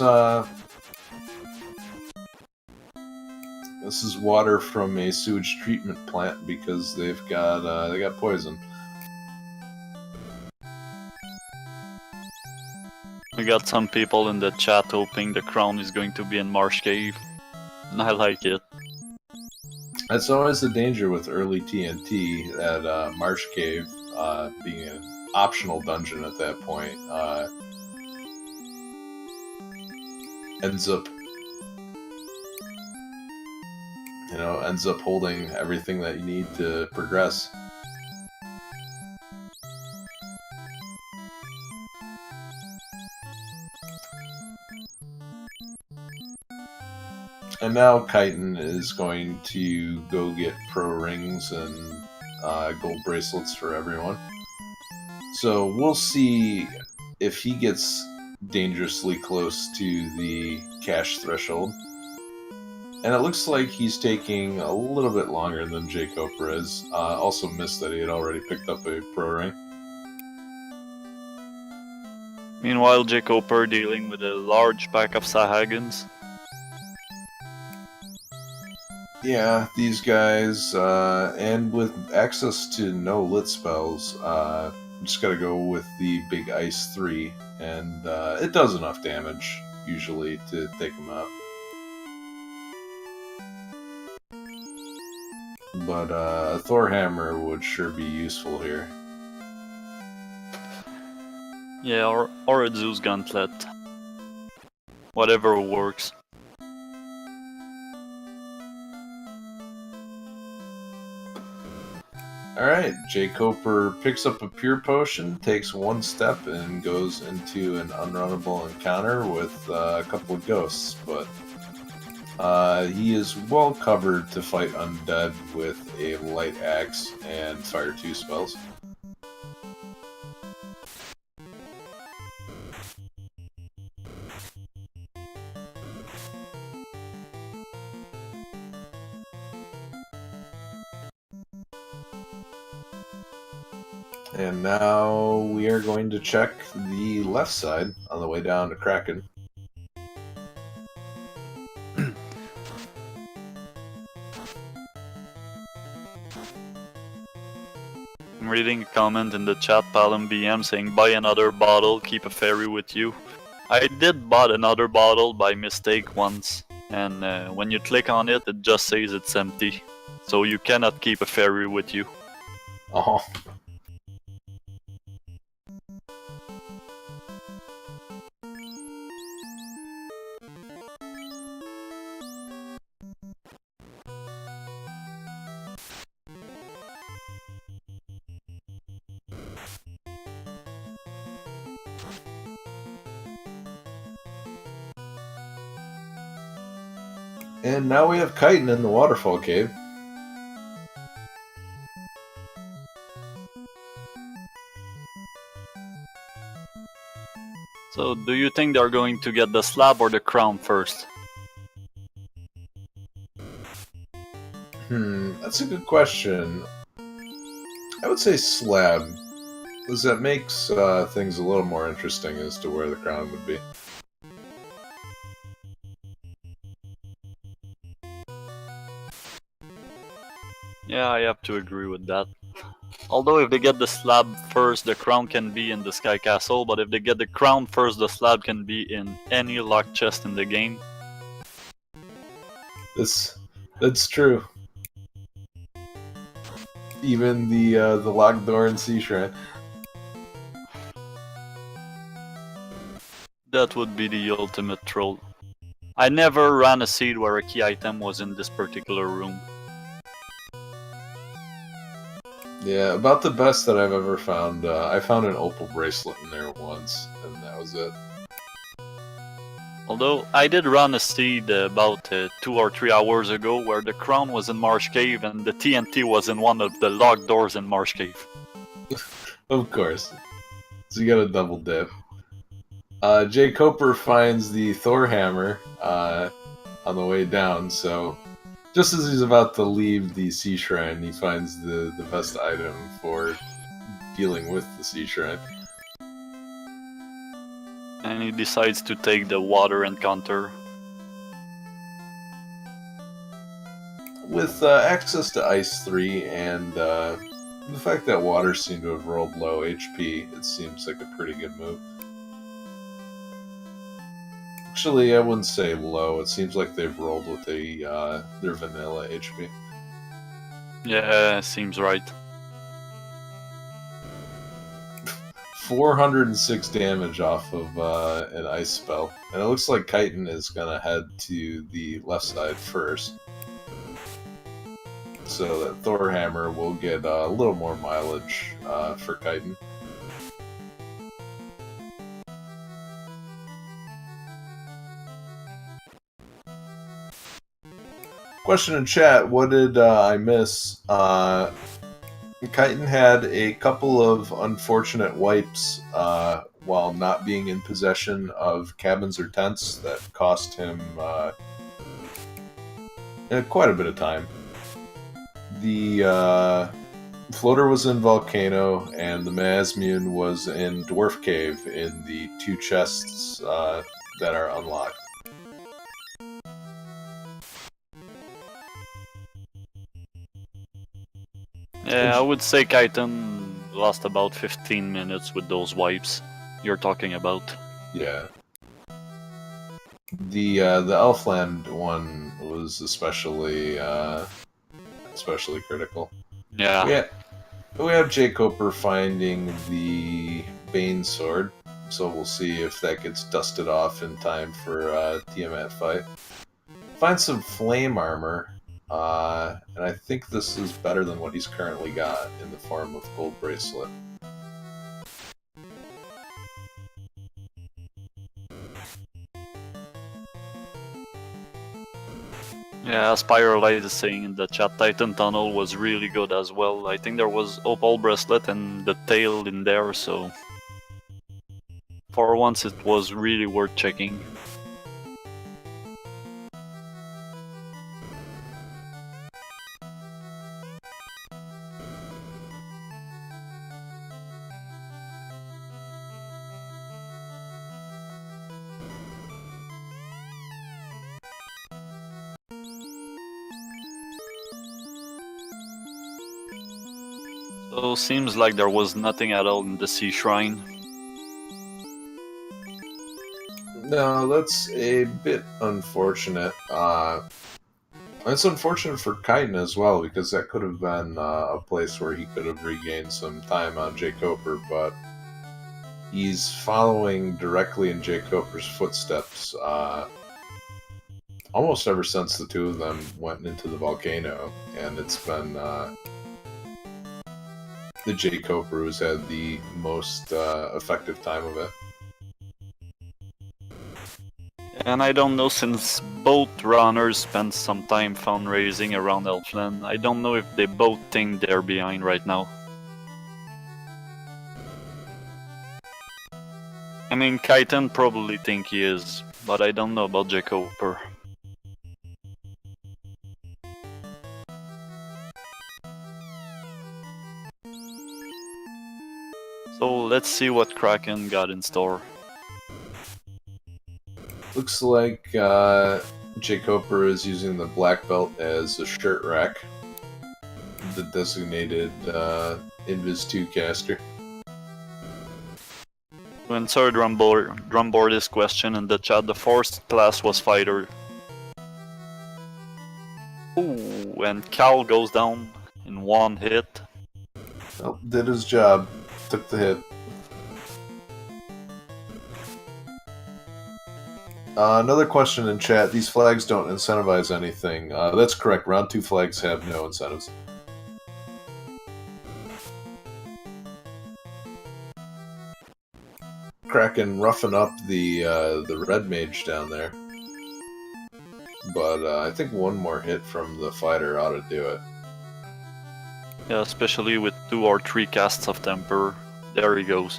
this is water from a sewage treatment plant because they got poison. We got some people in the chat hoping the crown is going to be in Marsh Cave, and I like it. That's always the danger with early TNT, that Marsh Cave being an optional dungeon at that point ends up holding everything that you need to progress. And now Kaiten is going to go get pro rings and gold bracelets for everyone. So we'll see if he gets dangerously close to the cash threshold. And it looks like he's taking a little bit longer than jkoper is. Also missed that he had already picked up a pro ring. Meanwhile, jkoper dealing with a large pack of Sahagins. Yeah, these guys, and with access to no lit spells, just gotta go with the big Ice 3, and it does enough damage, usually, to take them out. But a Thor Hammer would sure be useful here. Yeah, or a Zeus Gauntlet. Whatever works. Alright, jkoper picks up a pure potion, takes one step, and goes into an unrunnable encounter with a couple of ghosts, but he is well covered to fight undead with a light axe and fire 2 spells. And now we are going to check the left side on the way down to Kraken. I'm reading a comment in the chat, Palom BM, saying buy another bottle, keep a fairy with you. I did bought another bottle by mistake once, and when you click on it, it just says it's empty. So you cannot keep a fairy with you. Oh. And now we have Kaiten in the waterfall cave. So do you think they're going to get the slab or the crown first? That's a good question. I would say slab, because that makes things a little more interesting as to where the crown would be. Yeah, I have to agree with that. Although if they get the slab first, the crown can be in the Sky Castle, but if they get the crown first, the slab can be in any locked chest in the game. That's true. Even the locked door in Sea Shrine. That would be the ultimate troll. I never ran a seed where a key item was in this particular room. Yeah, about the best that I've ever found. I found an opal bracelet in there once, and that was it. Although I did run a seed about 2 or 3 hours ago where the crown was in Marsh Cave and the TNT was in one of the locked doors in Marsh Cave. Of course. So you got a double dip. jkoper finds the Thor hammer on the way down, so just as he's about to leave the Sea Shrine, he finds the best item for dealing with the Sea Shrine. And he decides to take the water encounter. With access to Ice 3 and the fact that water seemed to have rolled low HP, it seems like a pretty good move. Actually, I wouldn't say low. It seems like they've rolled with their vanilla HP. Yeah, seems right. 406 damage off of an ice spell. And it looks like Kaiten is going to head to the left side first. So that Thor hammer will get a little more mileage for Kaiten. Question in chat, what did I miss? Kaiten had a couple of unfortunate wipes while not being in possession of cabins or tents that cost him quite a bit of time. The floater was in Volcano, and the Masmune was in Dwarf Cave in the 2 chests that are unlocked. Yeah, I would say Kaiten lost about 15 minutes with those wipes you're talking about. Yeah. The Elfland one was especially critical. Yeah. We have jkoper finding the Bane sword, so we'll see if that gets dusted off in time for Tiamat fight. Find some flame armor. And I think this is better than what he's currently got in the form of gold bracelet. Yeah, Spiralight is saying in the chat, Titan Tunnel was really good as well. I think there was Opal Bracelet and the tail in there, so for once it was really worth checking. So seems like there was nothing at all in the Sea Shrine. No, that's a bit unfortunate. It's unfortunate for Kaiten as well, because that could have been a place where he could have regained some time on jkoper, but he's following directly in jkoper's footsteps almost ever since the two of them went into the volcano, and it's been the jkoper who's had the most effective time of it. And I don't know, since both runners spent some time fundraising around Elfland, I don't know if they both think they're behind right now. I mean, Kaiten probably think he is, but I don't know about jkoper. So let's see what Kraken got in store. Looks like jkoper is using the black belt as a shirt rack. The designated Invis 2 caster. To answer Drumboard's question in the chat, the first class was fighter. Ooh, and Cal goes down in one hit. Well, did his job. Took the hit. Another question in chat. These flags don't incentivize anything. That's correct. Round 2 flags have no incentives. Kraken roughing up the red mage down there. But I think one more hit from the fighter ought to do it. Yeah, especially with 2 or 3 casts of temper. There he goes.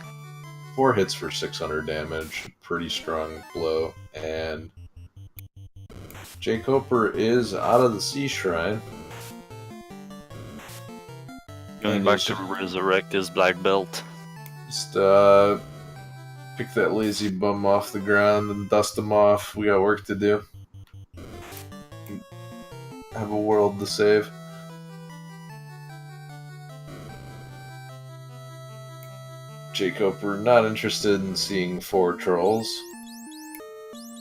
4 hits for 600 damage. Pretty strong blow. And jkoper is out of the Sea Shrine. Going back to resurrect his black belt. Just pick that lazy bum off the ground and dust him off. We got work to do. Have a world to save. jkoper not interested in seeing 4 trolls.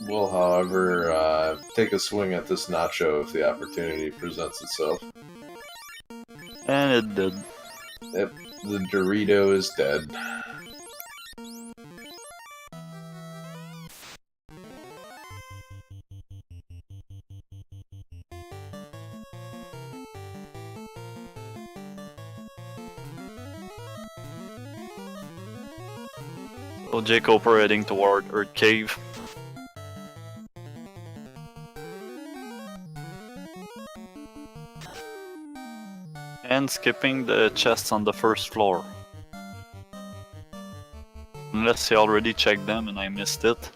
Will, however, take a swing at this nacho if the opportunity presents itself. And it did. Yep, the Dorito is dead. So jkoper heading toward Earth Cave. And skipping the chests on the first floor. Unless he already checked them and I missed it.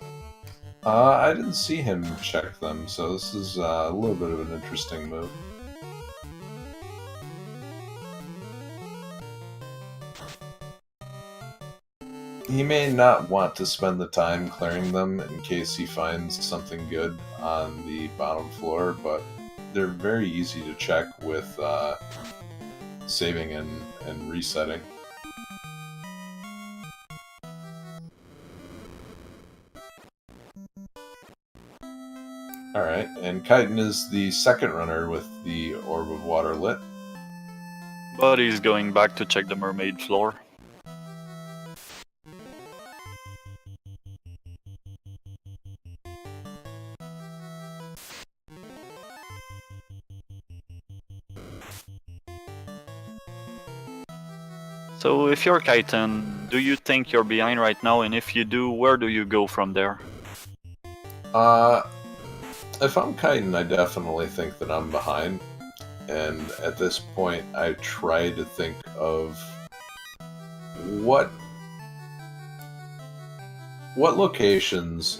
I didn't see him check them, so this is a little bit of an interesting move. He may not want to spend the time clearing them in case he finds something good on the bottom floor, but they're very easy to check with saving and resetting. Alright, and Kaiten is the second runner with the Orb of Water lit. But he's going back to check the mermaid floor. So if you're Kaiten, do you think you're behind right now? And if you do, where do you go from there? If I'm Kaiten, I definitely think that I'm behind. And at this point, I try to think of what locations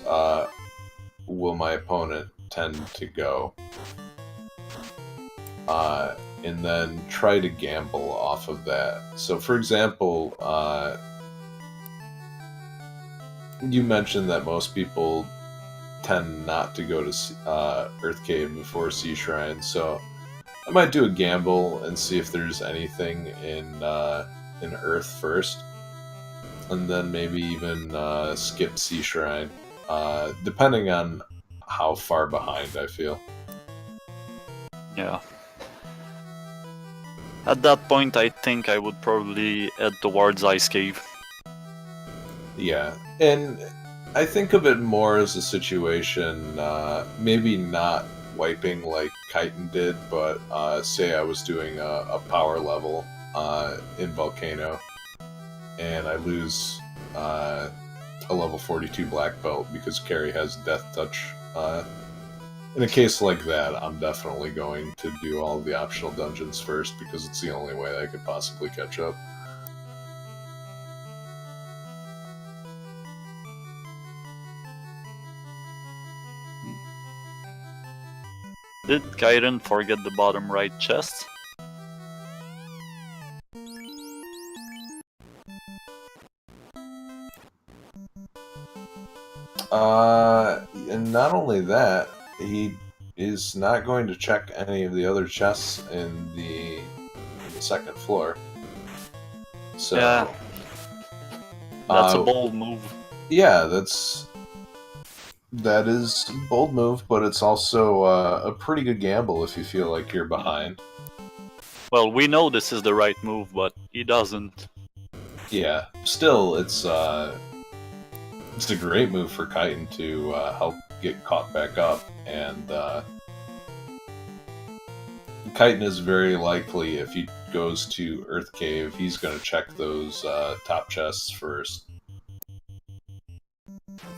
will my opponent tend to go, and then try to gamble off of that. So, for example, you mentioned that most people tend not to go to Earth Cave before Sea Shrine, so I might do a gamble and see if there's anything in Earth first, and then maybe even skip Sea Shrine, depending on how far behind I feel. Yeah. At that point, I think I would probably head towards Ice Cave. Yeah, and I think of it more as a situation, maybe not wiping like Kaiten did, but say I was doing a power level in Volcano, and I lose a level 42 black belt because Carrie has Death Touch. In a case like that, I'm definitely going to do all of the optional dungeons first because it's the only way I could possibly catch up. Did Kaiten forget the bottom right chest? And not only that, he is not going to check any of the other chests in the second floor. So Yeah, that's a bold move. Yeah, that is a bold move, but it's also a pretty good gamble if you feel like you're behind. Well, we know this is the right move, but he doesn't. Yeah, still, it's a great move for Kaiten to help get caught back up, and Kaiten is very likely, if he goes to Earth Cave, he's going to check those top chests first.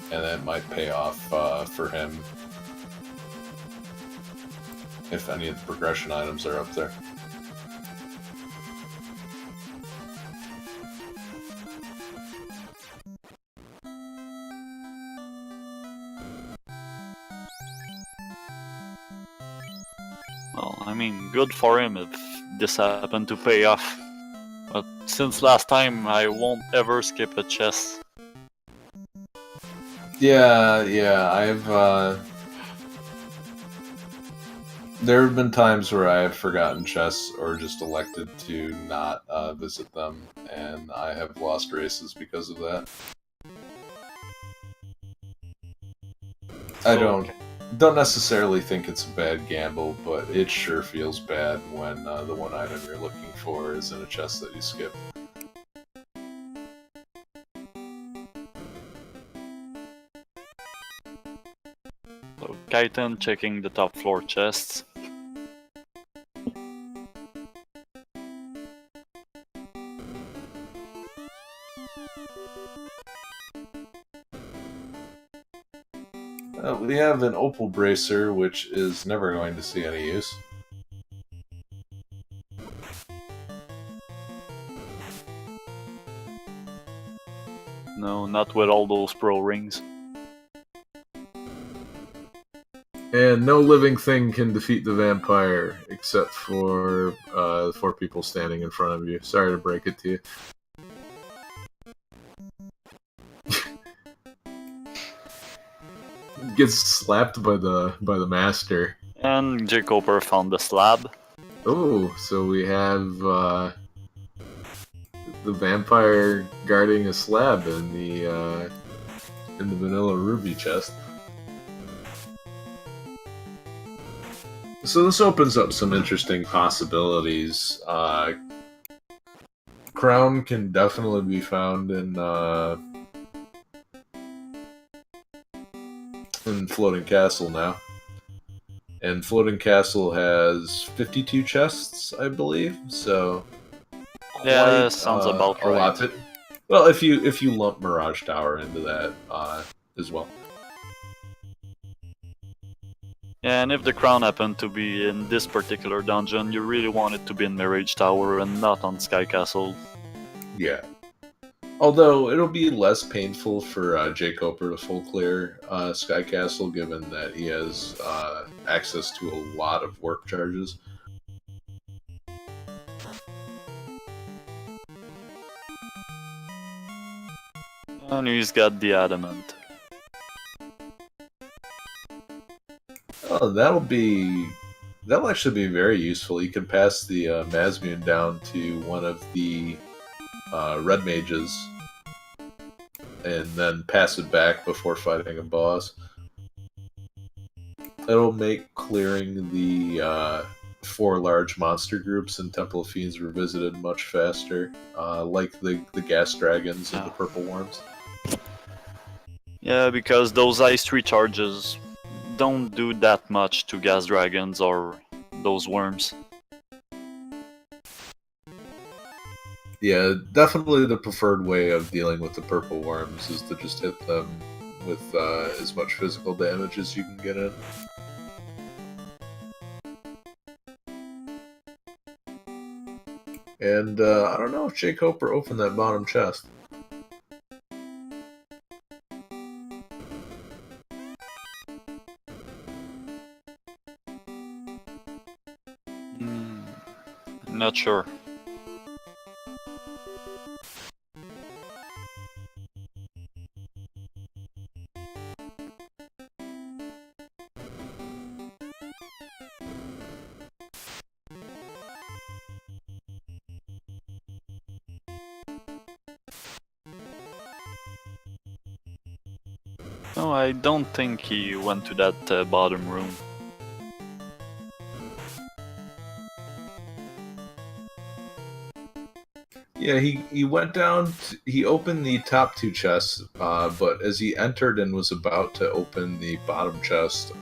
And that might pay off for him if any of the progression items are up there. Well, I mean, good for him if this happened to pay off. But since last time, I won't ever skip a chest. Yeah, I've there have been times where I have forgotten chests or just elected to not visit them, and I have lost races because of that. I don't necessarily think it's a bad gamble, but it sure feels bad when the one item you're looking for is in a chest that you skip. So, Kaiten checking the top floor chests. We have an Opal Bracer, which is never going to see any use. No, not with all those pro rings. And no living thing can defeat the vampire except for the 4 people standing in front of you. Sorry to break it to you. Gets slapped by the master. And jkoper found the slab. Oh, so we have the vampire guarding a slab in the vanilla ruby chest. So this opens up some interesting possibilities. Crown can definitely be found in Floating Castle now. And Floating Castle has 52 chests, I believe. So Yeah, sounds about a right. lot of it. Well, if you lump Mirage Tower into that as well. Yeah, and if the crown happened to be in this particular dungeon, you really want it to be in Mirage Tower and not on Sky Castle. Yeah. Although it'll be less painful for jkoper to full clear Sky Castle, given that he has access to a lot of work charges. And he's got the adamant. Oh, that'll actually be very useful. You can pass the Mazmune down to one of the red mages, and then pass it back before fighting a boss. It'll make clearing the 4 large monster groups in Temple of Fiends Revisited much faster, like the gas dragons and the purple worms. Yeah, because those ice recharges don't do that much to gas dragons or those worms. Yeah, definitely the preferred way of dealing with the purple worms is to just hit them with as much physical damage as you can get in. And I don't know if jkoper opened that bottom chest. Not sure. No, I don't think he went to that bottom room. Yeah, he went down. He opened the top two chests, but as he entered and was about to open the bottom chest,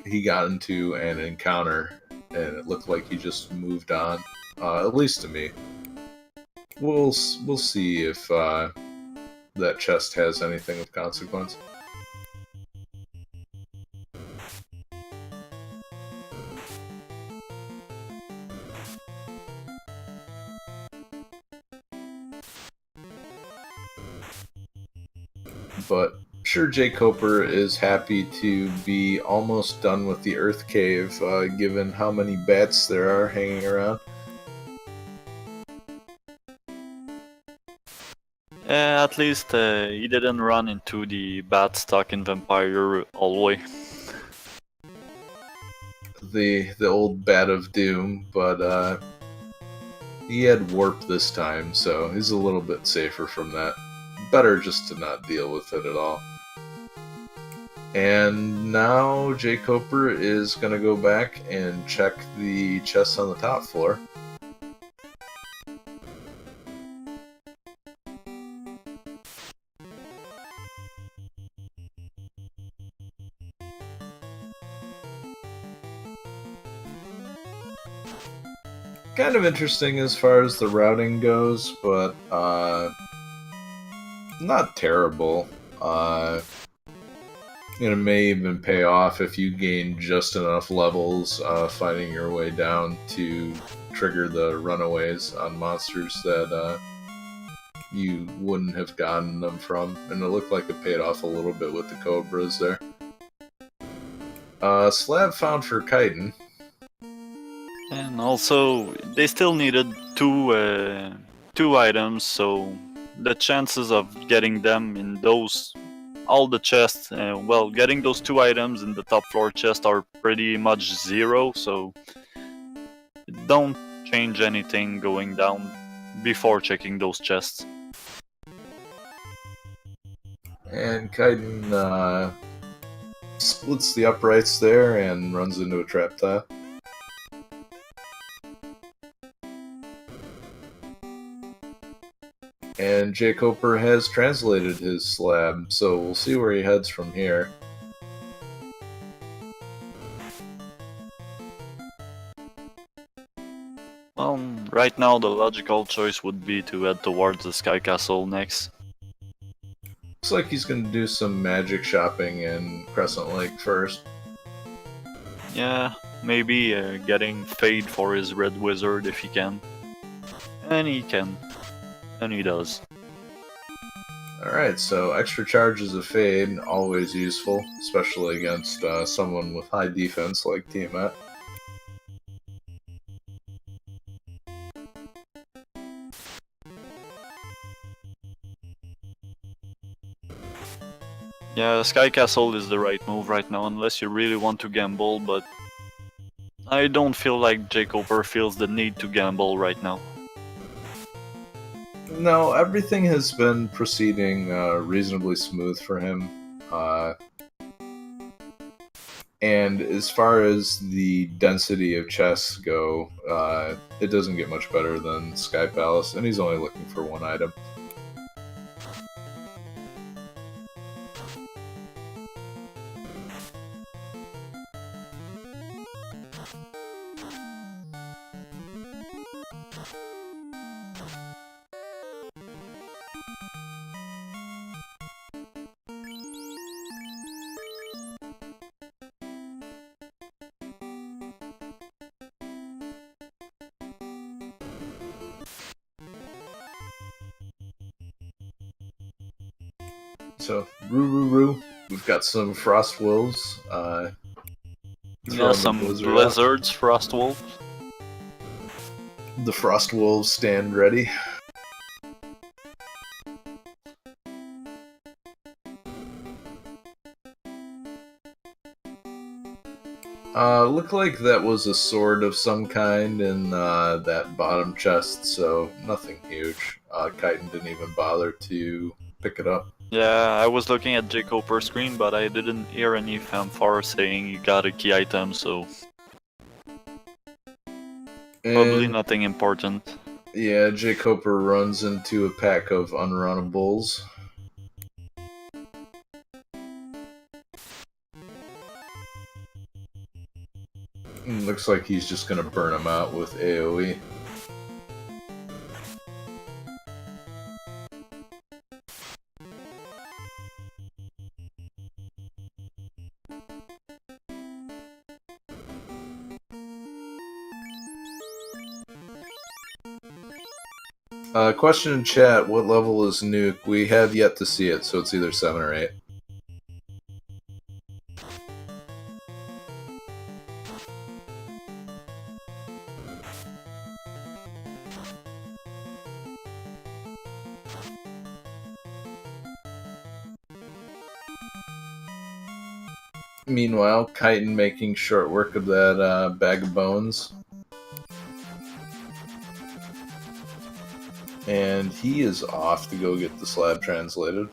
he got into an encounter, and it looked like he just moved on. At least to me. We'll see if that chest has anything of consequence. But sure, jkoper is happy to be almost done with the Earth Cave, given how many bats there are hanging around. At least he didn't run into the bat stuck in Vampire hallway. The old Bat of Doom, but he had warp this time, so he's a little bit safer from that. Better just to not deal with it at all. And now jkoper is going to go back and check the chests on the top floor. Kind of interesting as far as the routing goes, but not terrible. It may even pay off if you gain just enough levels fighting your way down to trigger the runaways on monsters that you wouldn't have gotten them from. And it looked like it paid off a little bit with the cobras there. Slab found for Kaiten. And also, they still needed two items, so the chances of getting them in all the chests, well, getting those 2 items in the top floor chest are pretty much 0, so don't change anything going down before checking those chests. And Kaiten splits the uprights there and runs into a trap tile. And jkoper has translated his slab, so we'll see where he heads from here. Well, right now the logical choice would be to head towards the Sky Castle next. Looks like he's going to do some magic shopping in Crescent Lake first. Yeah, maybe getting Fade for his Red Wizard if he can. And he can. And he does. Alright, so extra charges of Fade, always useful, especially against someone with high defense like Tiamat. Yeah, Sky Castle is the right move right now, unless you really want to gamble, but I don't feel like jkoper feels the need to gamble right now. No, everything has been proceeding reasonably smooth for him. And as far as the density of chests go, it doesn't get much better than Sky Palace, and he's only looking for 1 item. So, roo, we've got some Frost Wolves. Yeah, some Blizzards, Frost Wolves. The Frost Wolves stand ready. Looked like that was a sword of some kind in that bottom chest, so nothing huge. Kaiten didn't even bother to pick it up. Yeah, I was looking at jkoper screen, but I didn't hear any fanfare saying you got a key item, so probably And nothing important. yeah, jkoper runs into a pack of unrunnables. Looks like he's just gonna burn them out with AoE. Question in chat, what level is Nuke? We have yet to see it, so it's either 7 or 8. Meanwhile, Kaiten making short work of that bag of bones. And he is off to go get the slab translated.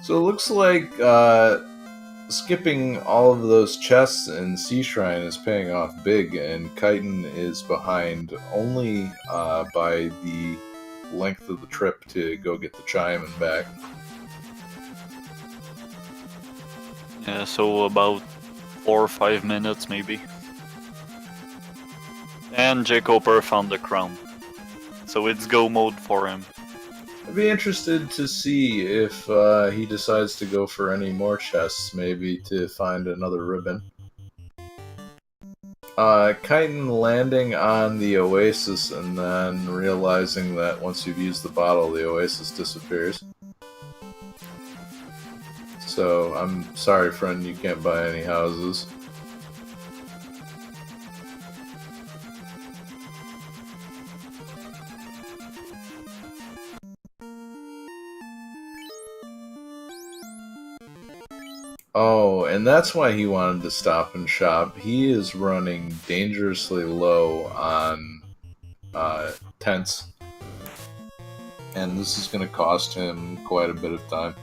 So it looks like skipping all of those chests in Sea Shrine is paying off big, and Kaiten is behind only by the length of the trip to go get the chime and back. Yeah, so about 4 or 5 minutes maybe. And jkoper found the crown. So it's go mode for him. I'd be interested to see if he decides to go for any more chests, maybe to find another ribbon. Kaiten landing on the oasis and then realizing that once you've used the bottle, the oasis disappears. So, I'm sorry, friend, you can't buy any houses. Oh, and that's why he wanted to stop and shop. He is running dangerously low on tents. And this is going to cost him quite a bit of time.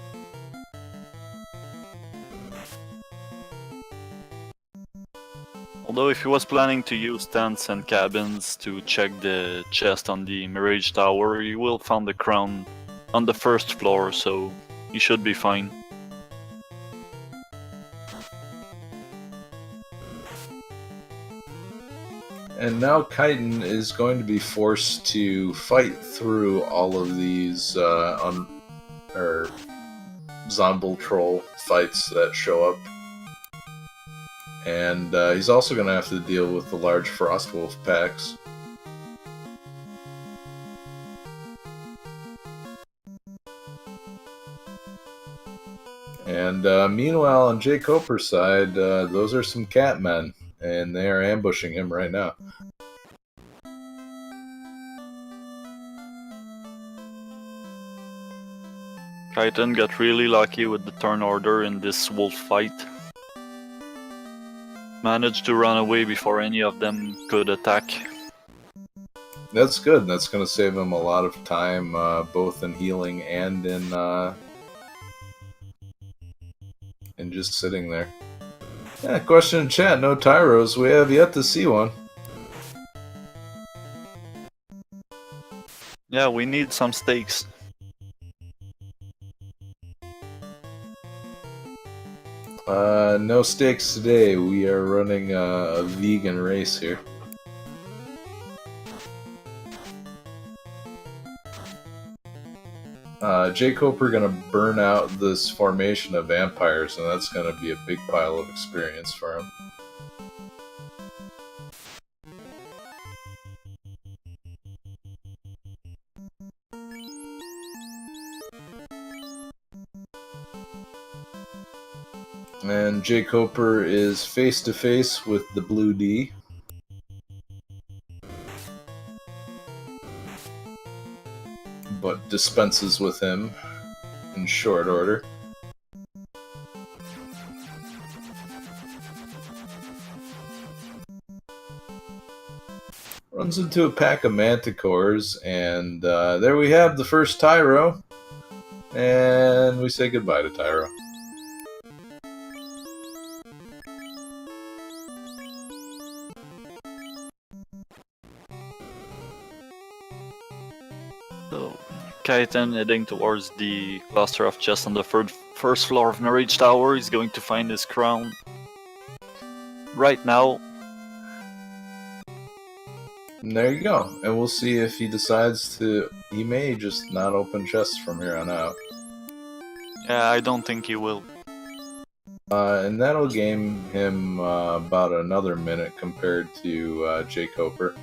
Although if he was planning to use tents and cabins to check the chest on the Mirage Tower, you will find the crown on the first floor, so he should be fine. And now Kaiten is going to be forced to fight through all of these Zombie Troll fights that show up. And he's also going to have to deal with the large Frostwolf packs. And meanwhile, on jkoper's side, those are some Catmen, and they are ambushing him right now. Kaiten got really lucky with the turn order in this wolf fight. Managed to run away before any of them could attack. That's good. That's going to save him a lot of time, both in healing and in just sitting there. Yeah, question in chat. No Tyros. We have yet to see one. Yeah, we need some steaks. No steaks today. We are running a vegan race here. jkoper gonna burn out this formation of vampires, and that's gonna be a big pile of experience for him. And jkoper is face to face with the Blue D. But dispenses with him in short order. Runs into a pack of manticores, and there we have the first Tyro. And we say goodbye to Tyro. So, Kaiten heading towards the cluster of chests on the first floor of Marriage Tower. He's going to find his crown. Right now. And there you go. And we'll see if he decides to... He may just not open chests from here on out. Yeah, I don't think he will. And that'll game him about another minute compared to jkoper.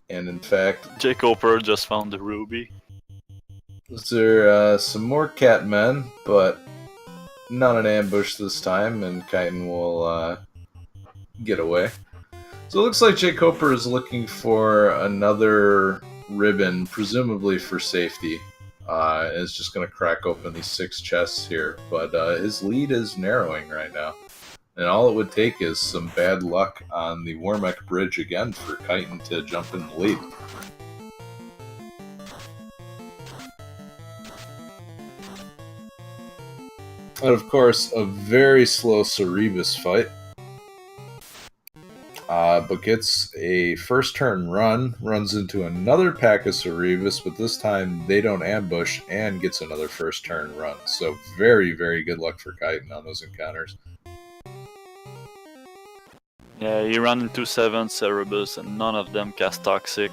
And in fact... jkoper just found the ruby. There are some more catmen, but not an ambush this time, and kaiten will get away. So it looks like jkoper is looking for another ribbon, presumably for safety. Is just going to crack open these 6 chests here, but his lead is narrowing right now. And all it would take is some bad luck on the Warmech Bridge again for kaiten to jump in the lead. And of course, a very slow Cerebus fight. But gets a first turn run, runs into another pack of Cerebus, but this time they don't ambush and gets another first turn run. So very, very good luck for kaiten on those encounters. Yeah, he ran into 7 Cerebus and none of them cast Toxic.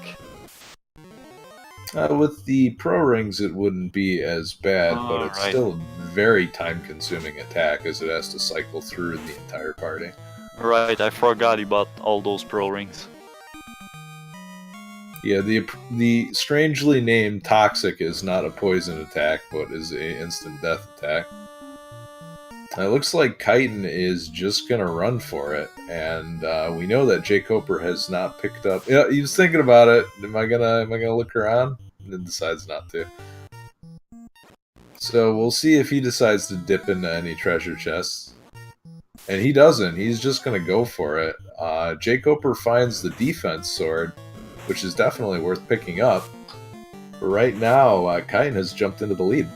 With the Pro Rings it wouldn't be as bad, but it's still a very time-consuming attack as it has to cycle through the entire party. Right, I forgot about all those Pro Rings. Yeah, the strangely named Toxic is not a poison attack, but is an instant death attack. It looks like kaiten is just going to run for it, and we know that jkoper has not picked up... Yeah, he was thinking about it. Am I gonna look around? And then decides not to. So we'll see if he decides to dip into any treasure chests. And he doesn't. He's just going to go for it. jkoper finds the defense sword, which is definitely worth picking up. But right now, kaiten has jumped into the lead.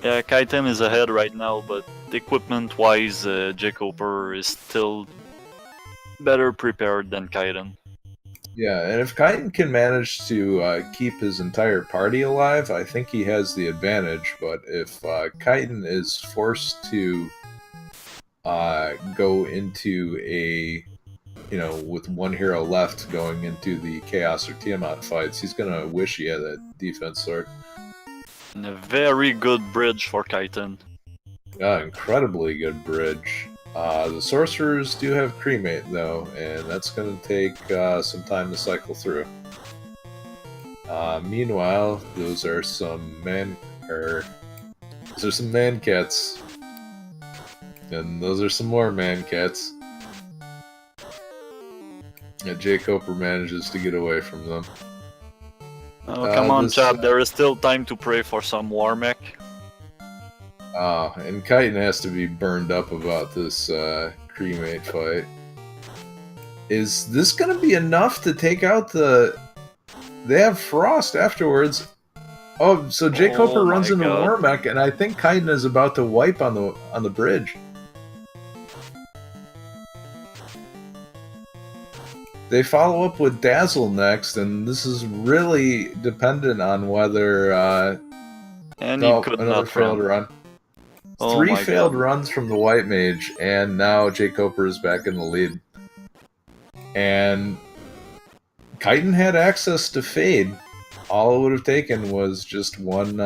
Yeah, kaiten is ahead right now, but equipment-wise, jkoper is still better prepared than kaiten. Yeah, and if kaiten can manage to keep his entire party alive, I think he has the advantage. But if kaiten is forced to go into a, with one hero left going into the Chaos or Tiamat fights, he's going to wish he had that defense sword. And a very good bridge for kaiten. Yeah, incredibly good bridge. The sorcerers do have cremate though, and that's going to take some time to cycle through. Meanwhile, those are some man-cats, and those are some more man-cats. And jkoper manages to get away from them. Oh, come on, chat. There is still time to pray for some Warmech. And kaiten has to be burned up about this cremate fight. Is this going to be enough to take out the... They have frost afterwards. Oh, so jkoper runs into Warmech, and I think kaiten is about to wipe on the bridge. They follow up with Dazzle next, and this is really dependent on whether... and he could another not failed run. Oh 3 failed runs from the White Mage, and now jkoper is back in the lead. And kaiten had access to Fade. All it would have taken was just one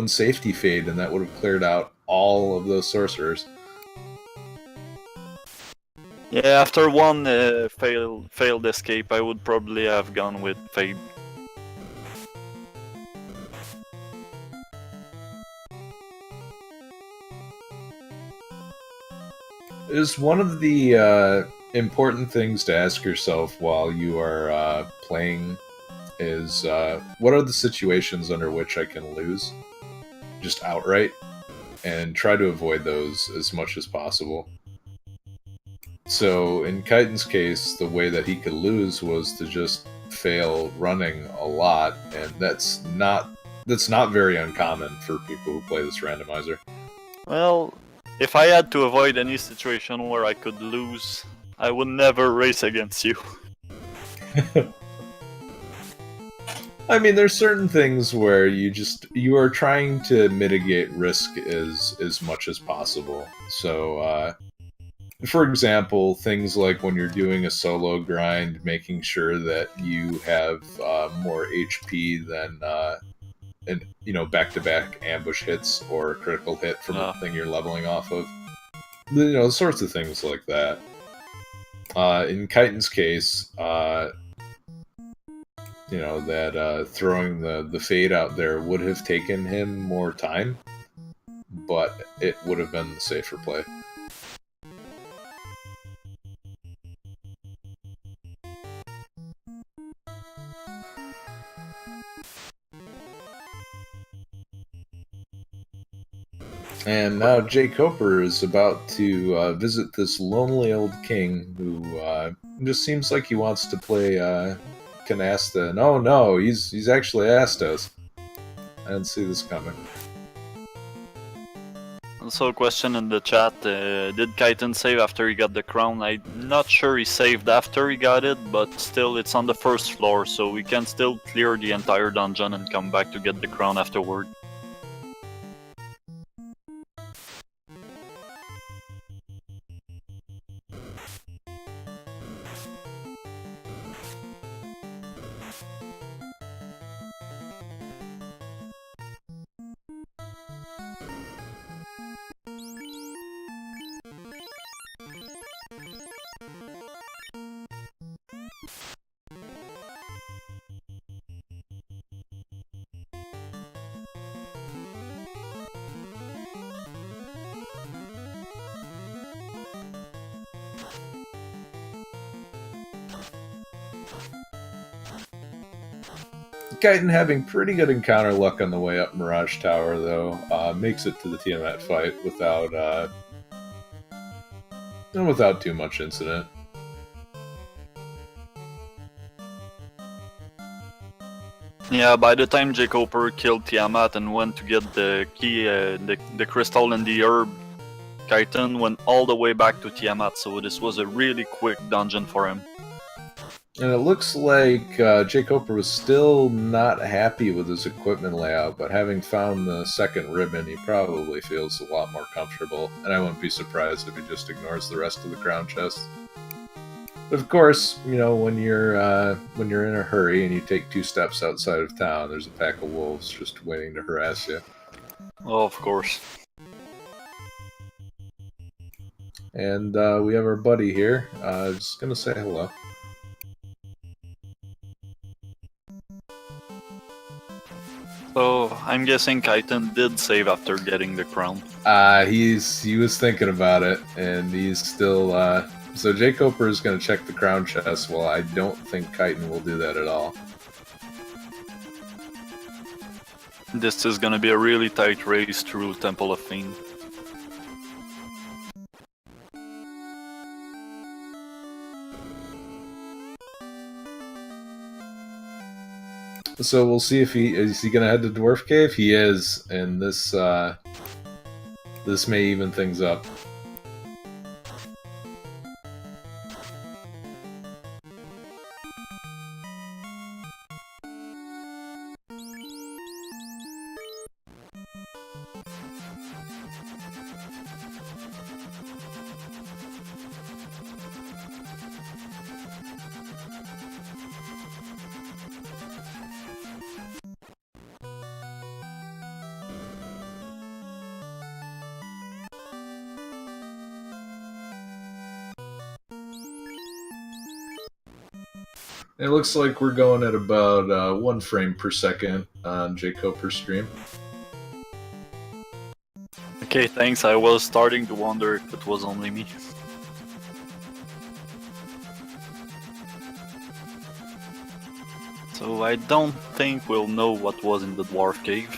safety Fade, and that would have cleared out all of those sorcerers. Yeah, after one failed escape, I would probably have gone with Fade. Is one of the important things to ask yourself while you are playing is, what are the situations under which I can lose? Just outright? and try to avoid those as much as possible. So in Kaiten's case, the way that he could lose was to just fail running a lot, and that's not very uncommon for people who play this randomizer. Well, if I had to avoid any situation where I could lose, I would never race against you. I mean, there's certain things where you are trying to mitigate risk as much as possible. So, for example, things like when you're doing a solo grind, making sure that you have more HP than back-to-back ambush hits or a critical hit from the thing you're leveling off of. Sorts of things like that. In Kaiten's case, that throwing the fade out there would have taken him more time, but it would have been the safer play. And now jkoper is about to visit this lonely old king who just seems like he wants to play Canasta. No, he's actually asked us. I didn't see this coming. Also, a question in the chat: did Kaiten save after he got the crown? I'm not sure he saved after he got it, but still, it's on the first floor, so we can still clear the entire dungeon and come back to get the crown afterward. Kaiten having pretty good encounter luck on the way up Mirage Tower, though, makes it to the Tiamat fight without too much incident. Yeah, by the time jkoper killed Tiamat and went to get the key, the crystal and the herb, Kaiten went all the way back to Tiamat, so this was a really quick dungeon for him. And it looks like jkoper was still not happy with his equipment layout, but having found the second ribbon, he probably feels a lot more comfortable, and I wouldn't be surprised if he just ignores the rest of the crown chest. But of course, when you're in a hurry and you take 2 steps outside of town, there's a pack of wolves just waiting to harass you. Oh, of course. And we have our buddy here. Just gonna say hello. So, I'm guessing Kaiten did save after getting the crown. He was thinking about it, and he's still, so jkoper is going to check the crown chest. Well, I don't think Kaiten will do that at all. This is gonna be a really tight race through Temple of Fiend. So we'll see if is he going to head to Dwarf Cave? He is, and this may even things up. It looks like we're going at about 1 frame per second on jkoper stream. Okay, thanks. I was starting to wonder if it was only me. So I don't think we'll know what was in the Dwarf Cave.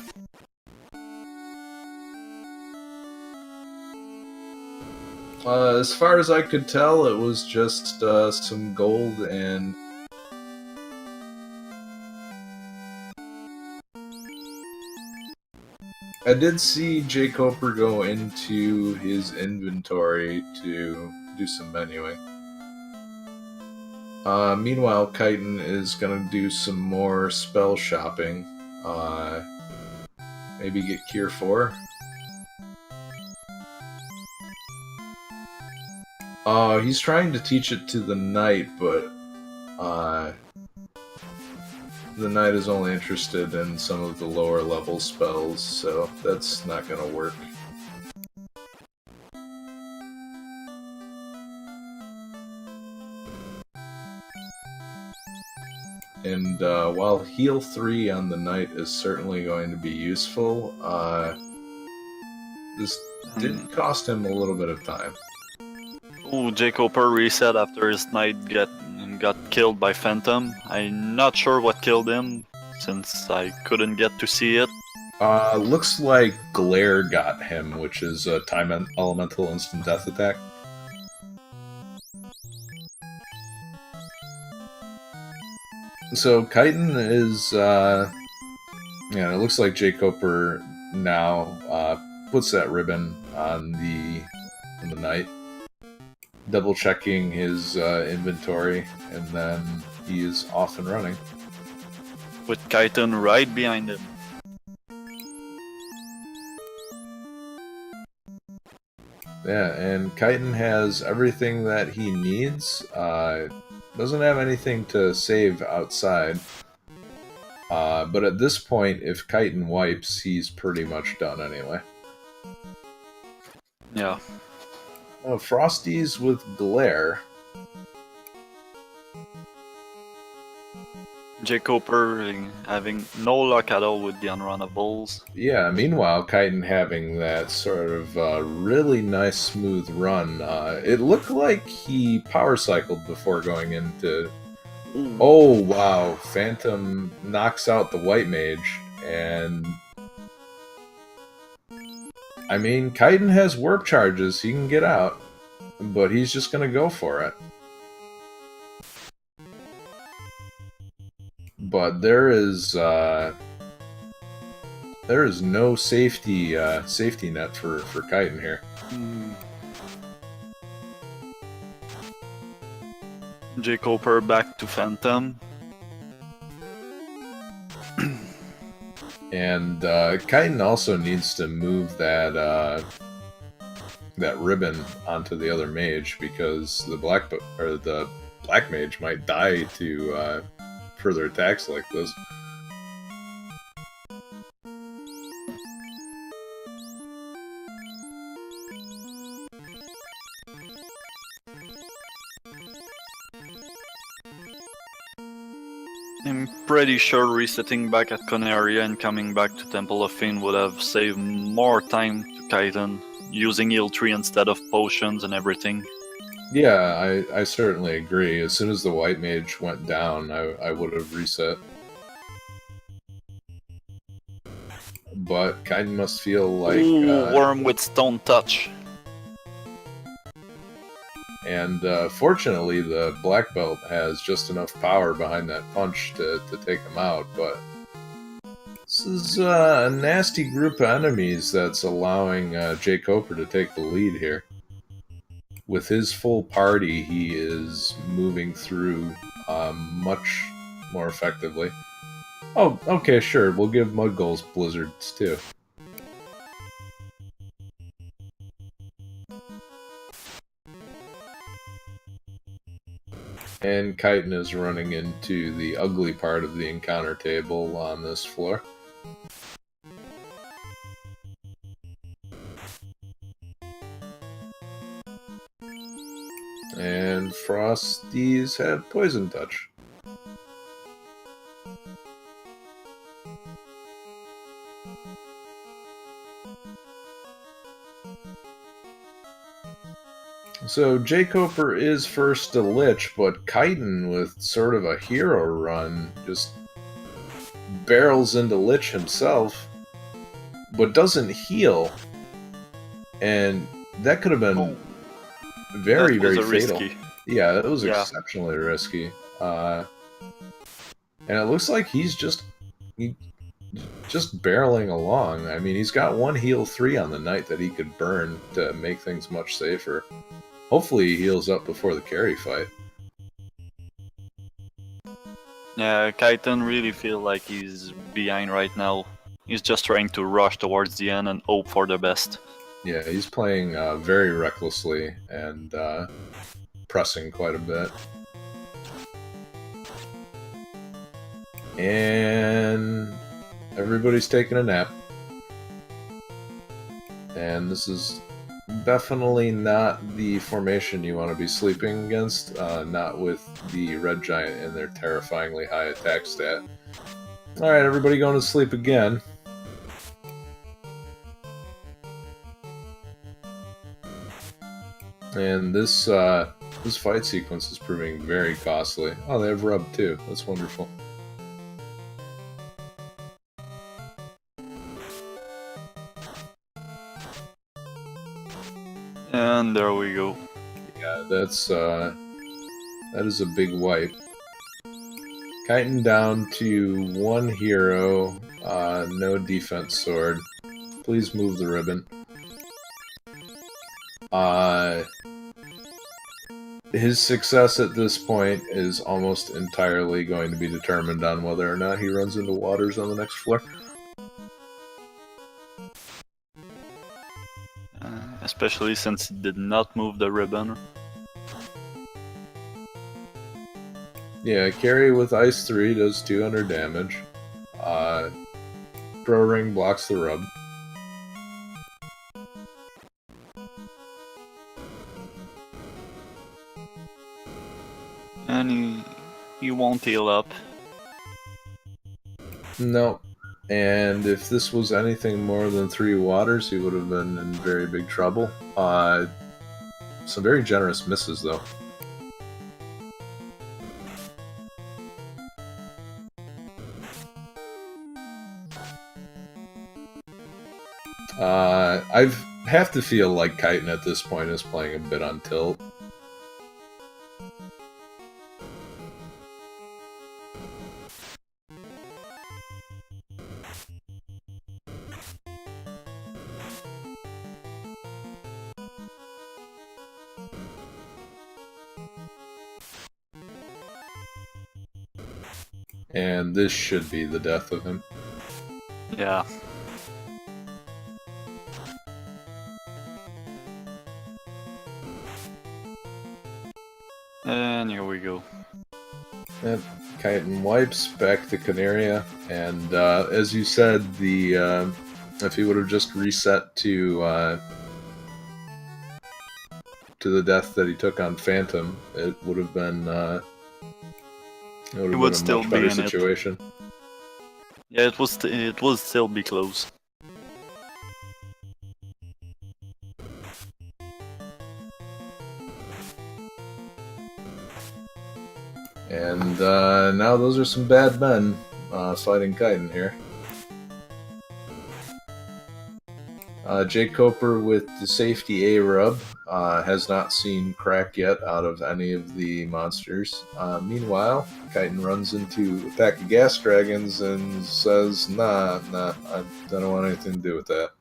As far as I could tell, it was just some gold and... I did see jkoper go into his inventory to do some menuing. Meanwhile, Kaiten is gonna do some more spell shopping. Maybe get Cure 4. He's trying to teach it to the knight, but the knight is only interested in some of the lower level spells, so that's not gonna work. And while heal 3 on the knight is certainly going to be useful, this did cost him a little bit of time. Ooh, jkoper reset after his knight got killed by Phantom. I'm not sure what killed him, since I couldn't get to see it. Looks like Glare got him, which is a time elemental instant death attack. So Kaiten is, yeah, it looks like jkoper now puts that ribbon on the knight, double checking his inventory, and then he is off and running. With Kaiten right behind him. Yeah, and Kaiten has everything that he needs. Doesn't have anything to save outside. But at this point, if Kaiten wipes, he's pretty much done anyway. Yeah. Frosty's with Glare. jkoper having no luck at all with the unrunnables. Yeah, meanwhile, Kaiten having that sort of really nice smooth run. It looked like he power cycled before going into... Oh, wow. Phantom knocks out the white mage, and... I mean, Kaiten has warp charges, he can get out, but he's just gonna go for it. But there is no safety net for Kaiten here. jkoper back to Phantom. And Kaiten also needs to move that that ribbon onto the other mage, because the black mage might die to further attacks like this. I'm pretty sure resetting back at Conaria and coming back to Temple of Fiend would have saved more time to Kaiten, using heal 3 instead of potions and everything. Yeah, I certainly agree. As soon as the white mage went down, I would have reset. But Kaiten must feel like... Ooh, worm with stone touch. And fortunately, the black belt has just enough power behind that punch to take him out, but this is a nasty group of enemies that's allowing jkoper to take the lead here. With his full party, he is moving through much more effectively. Oh, okay, sure, we'll give Mudgul's blizzards too. And Kaiten is running into the ugly part of the encounter table on this floor. And Frosties have Poison Touch. So jkoper is first to Lich, but Kaiten, with sort of a hero run, just barrels into Lich himself, but doesn't heal. And that could have been very, that was very fatal. risky. Yeah, that was Yeah. exceptionally risky. And it looks like he's just barreling along. I mean, he's got one heal 3 on the night that he could burn to make things much safer. Hopefully he heals up before the carry fight. Yeah, Kaiten really feel like he's behind right now. He's just trying to rush towards the end and hope for the best. Yeah, he's playing very recklessly and pressing quite a bit. And everybody's taking a nap. And this is definitely not the formation you want to be sleeping against, not with the red giant and their terrifyingly high attack stat. Alright, everybody going to sleep again. And this fight sequence is proving very costly. Oh, they have rub too. That's wonderful. And there we go. Yeah, that is a big wipe. Kaiten down to 1 hero, no defense sword. Please move the ribbon. His success at this point is almost entirely going to be determined on whether or not he runs into waters on the next floor. Especially since he did not move the ribbon. Yeah, carry with Ice 3 does 200 damage. Pro Ring blocks the rub. And he won't heal up. No. And if this was anything more than 3 waters, he would have been in very big trouble. Some very generous misses, though. I have to feel like Kaiten at this point is playing a bit on tilt. And this should be the death of him. Yeah. And here we go. Yep. Kaiten wipes back to Canaria, and as you said, the if he would have just reset to the death that he took on Phantom, it would have been It would a still much be better in it. situation. Yeah, it will still be close. And now those are some bad men fighting Kaiten here. jkoper with the safety A rub has not seen crack yet out of any of the monsters. Meanwhile, Kaiten runs into Attack of Gas Dragons and says, nah, I don't want anything to do with that.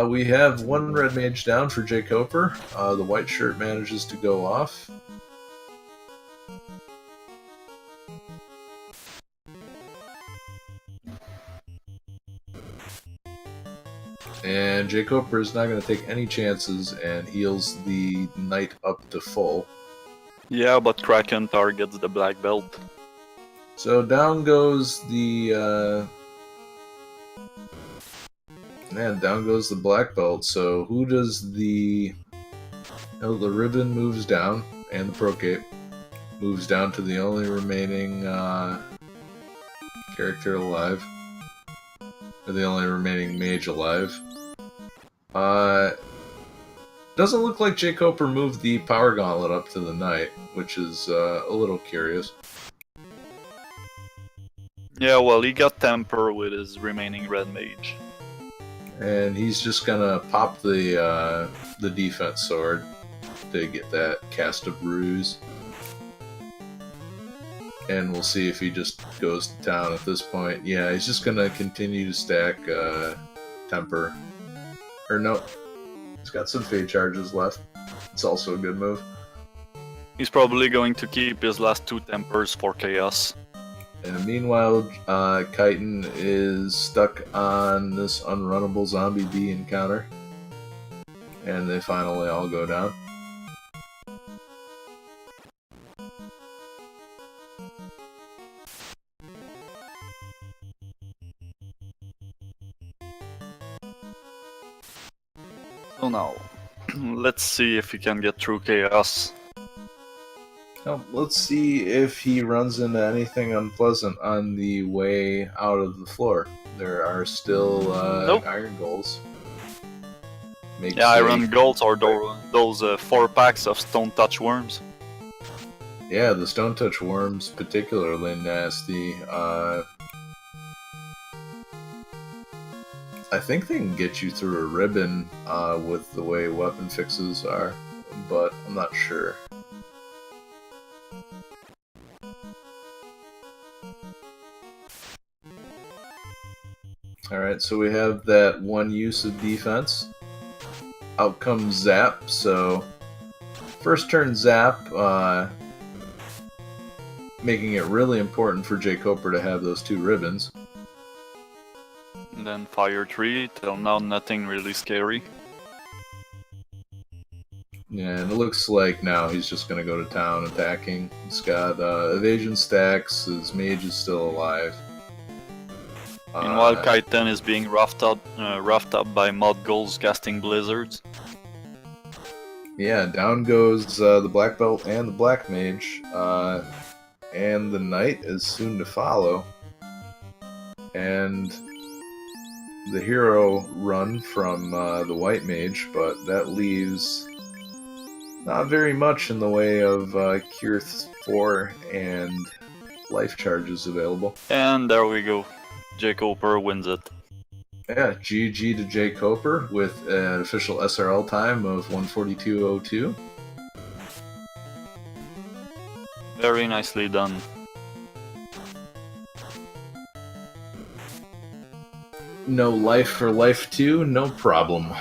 We have 1 red mage down for jkoper. The white shirt manages to go off. And jkoper is not going to take any chances and heals the knight up to full. Yeah, but Kraken targets the black belt. So down goes the down goes the black belt. So who does the the ribbon moves down, and the pro cape moves down to the only remaining character alive, or the only remaining mage alive. Doesn't look like jkoper moved the power gauntlet up to the knight, which is a little curious. Yeah, well, he got temper with his remaining red mage. And he's just gonna pop the defense sword to get that cast of bruise. And we'll see if he just goes to town at this point. Yeah, he's just gonna continue to stack temper. Or no, he's got some fade charges left. It's also a good move. He's probably going to keep his last 2 tempers for chaos. And meanwhile, Kaiten is stuck on this unrunnable zombie bee encounter. And they finally all go down. So now, let's see if he can get through chaos. Well, let's see if he runs into anything unpleasant on the way out of the floor. There are still Nope. iron goals. Yeah, iron golds or those 4 packs of stone touch worms. Yeah, the stone touch worms particularly nasty. I think they can get you through a ribbon with the way weapon fixes are, but I'm not sure. Alright, so we have that one use of defense. Out comes Zap, so first turn Zap, making it really important for jkoper to have those 2 ribbons. And then fire 3, till now nothing really scary. Yeah, and it looks like now he's just going to go to town attacking. He's got evasion stacks, his mage is still alive. Meanwhile, Kaiten is being roughed up by mod goals casting blizzards. Yeah, down goes the black belt and the black mage, and the knight is soon to follow. And the hero run from the white mage, but that leaves not very much in the way of Cure 4 and life charges available. And there we go. jkoper wins it. Yeah, GG to jkoper with an official SRL time of 142.02. Very nicely done. No life for life 2, no problem.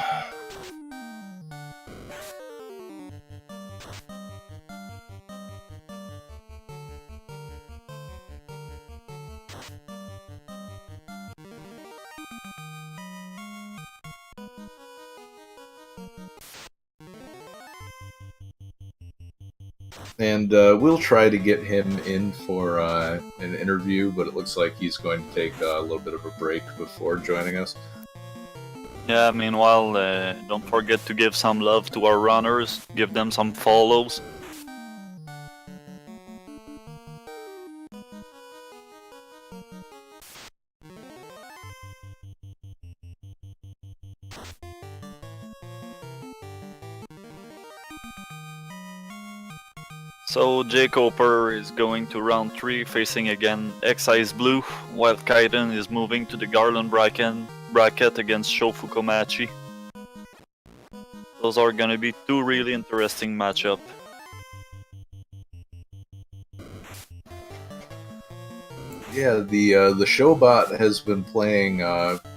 And we'll try to get him in for an interview, but it looks like he's going to take a little bit of a break before joining us. Yeah, meanwhile, don't forget to give some love to our runners, give them some follows. So jkoper is going to round 3, facing again Excise Blue, while Kaiten is moving to the Garland bracket against Shofu Komachi. Those are gonna be 2 really interesting matchups. Yeah, the Showbot has been playing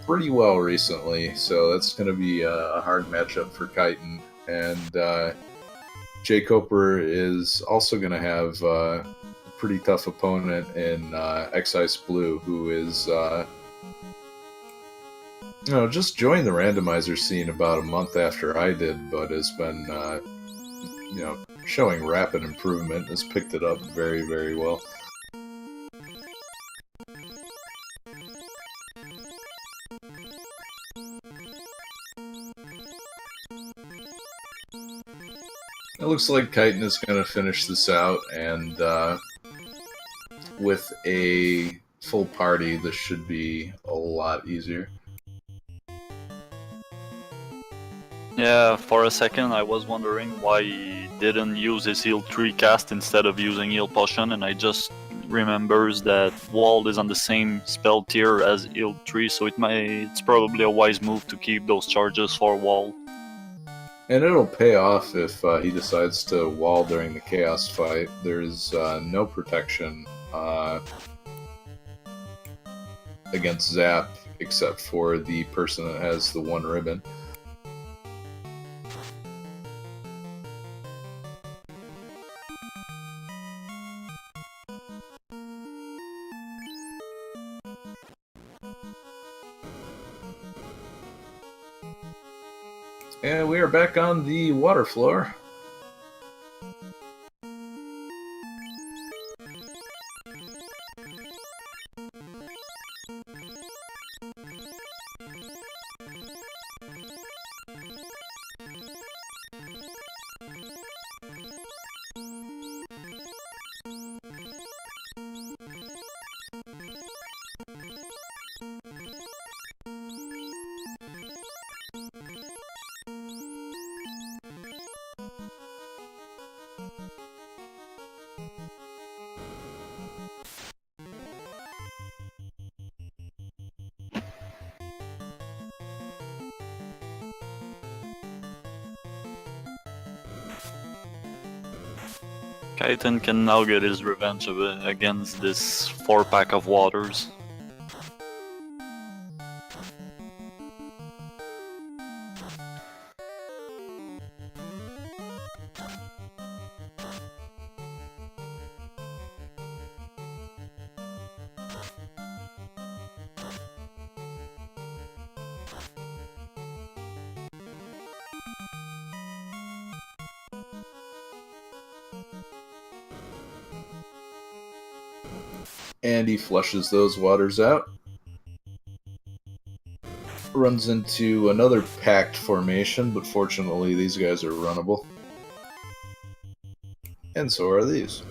pretty well recently, so that's going to be a hard matchup for Kaiten. And jkoper is also going to have a pretty tough opponent in Excise Blue, who is just joined the randomizer scene about a month after I did, but has been showing rapid improvement. Has picked it up very, very well. It looks like Kaiten is going to finish this out, and with a full party, this should be a lot easier. Yeah, for a second I was wondering why he didn't use his heal 3 cast instead of using heal potion, and I just remembers that Wall is on the same spell tier as Heal 3, so it's probably a wise move to keep those charges for Wall. And it'll pay off if he decides to wall during the Chaos fight. There's no protection against Zap except for the person that has the one ribbon. And we are back on the water floor. Kaiten can now get his revenge against this 4-pack of waters. And he flushes those waters out. Runs into another packed formation, but fortunately these guys are runnable. And so are these.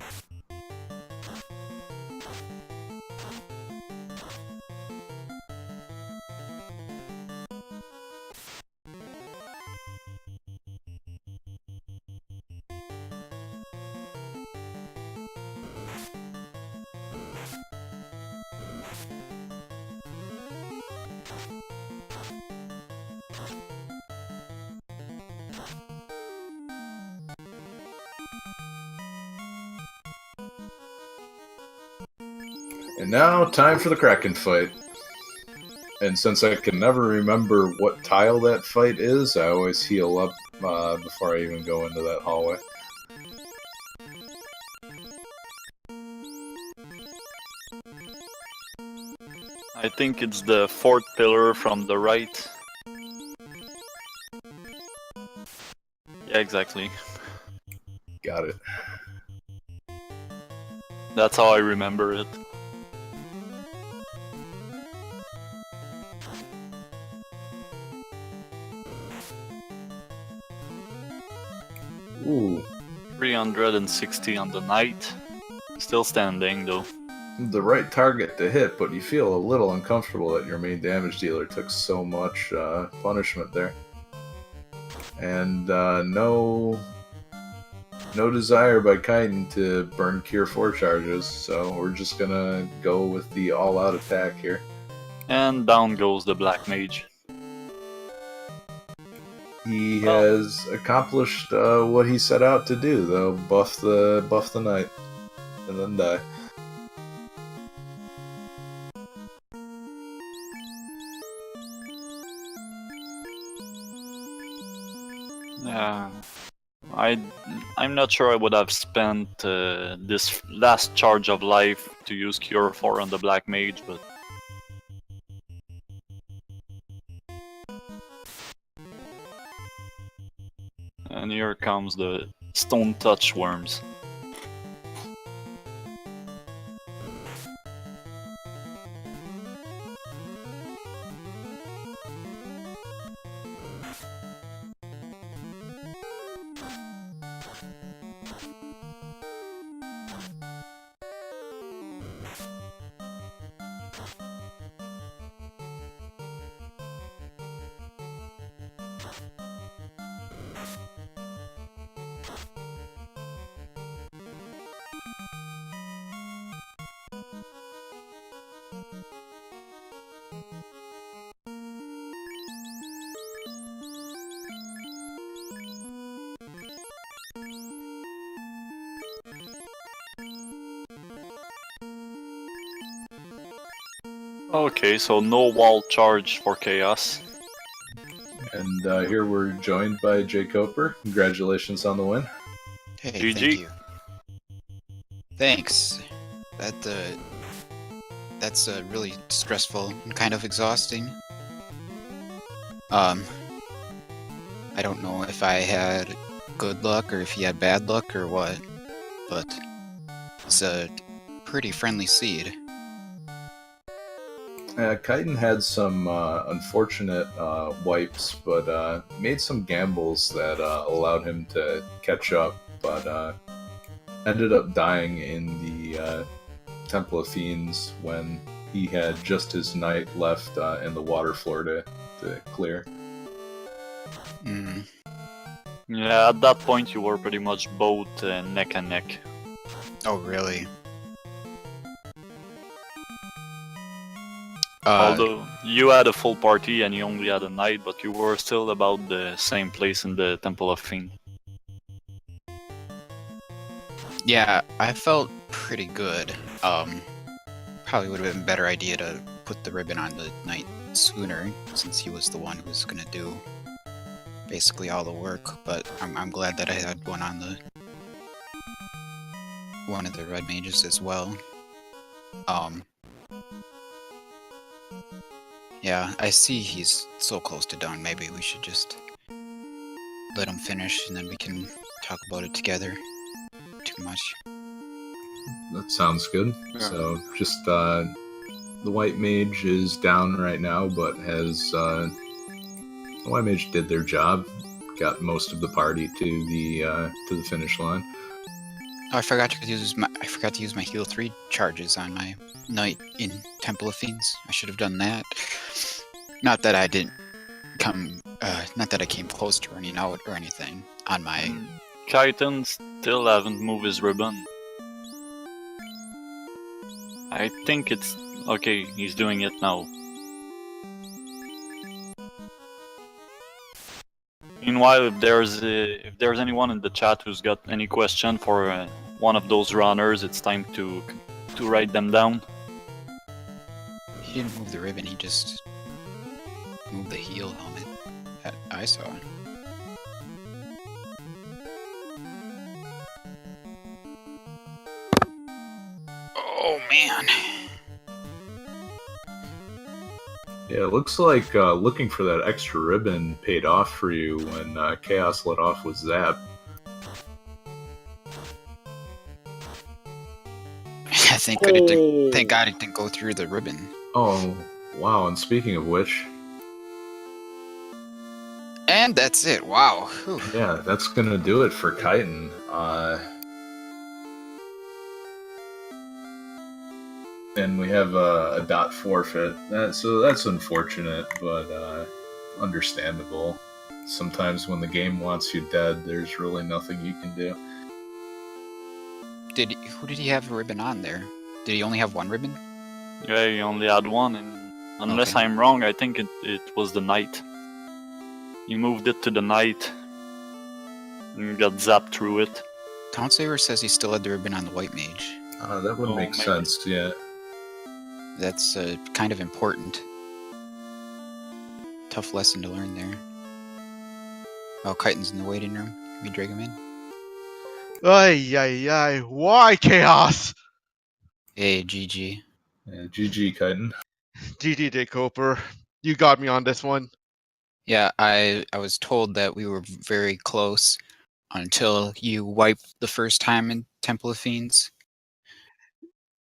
And now, time for the Kraken fight. And since I can never remember what tile that fight is, I always heal up before I even go into that hallway. I think it's the 4th pillar from the right. Yeah, exactly. Got it. That's how I remember it. Ooh. 360 on the knight. Still standing though. The right target to hit, but you feel a little uncomfortable that your main damage dealer took so much punishment there. And no desire by Kaiten to burn Cure 4 charges, so we're just gonna go with the all-out attack here. And down goes the Black Mage. He has accomplished what he set out to do, though. Buff the knight, and then die. Yeah, I'm not sure I would have spent this last charge of life to use Cure 4 on the Black Mage, but and here comes the Stone Touch Worms. Okay, so no wall charge for Chaos. And here we're joined by jkoper. Congratulations on the win. Hey, GG. thank you. Thanks. That's really stressful and kind of exhausting. I don't know if I had good luck or if he had bad luck or what, but it's a pretty friendly seed. Kaiten had some unfortunate wipes, but made some gambles that allowed him to catch up, but ended up dying in the Temple of Fiends when he had just his knight left in the water floor to clear. Mm. Yeah, at that point you were pretty much both neck and neck. Oh, really? Although you had a full party and you only had a knight, but you were still about the same place in the Temple of Fiend. Yeah, I felt pretty good. Probably would have been a better idea to put the ribbon on the knight sooner, since he was the one who was gonna do basically all the work. But I'm glad that I had one on one of the red mages as well. Yeah, I see he's so close to done. Maybe we should just let him finish, and then we can talk about it together. Too much. That sounds good. Yeah. So just the white mage is down right now, but has the white mage did their job, got most of the party to the finish line. Oh, I forgot to use my heal 3 charges on my knight in Temple of Fiends. I should have done that. Not that I didn't not that I came close to running out or anything on my. Kaiten still haven't moved his ribbon. I think it's okay. He's doing it now. Meanwhile, if there's anyone in the chat who's got any question for one of those runners, it's time to write them down. He didn't move the ribbon. He just moved the heal helmet that I saw. Oh man. Yeah, it looks like looking for that extra ribbon paid off for you when Chaos let off with Zap. Thank God it didn't go through the ribbon. Oh, wow, and speaking of which... And that's it, wow. Whew. Yeah, that's gonna do it for Kaiten. And we have a dot forfeit. So that's unfortunate, but understandable. Sometimes when the game wants you dead, there's really nothing you can do. Who did he have a ribbon on there? Did he only have one ribbon? Yeah, he only had one, and unless Okay. I'm wrong, I think it was the knight. He moved it to the knight and got zapped through it. Townsaver says he still had the ribbon on the white mage. That would Oh, make maybe. sense, yeah. That's kind of important. Tough lesson to learn there. Oh, Kaiten's in the waiting room. Can we drag him in? Ay, ay, ay. Why chaos? Hey, GG. Yeah, GG, Kaiten. GG jkoper. You got me on this one. Yeah, I was told that we were very close until you wiped the first time in Temple of Fiends.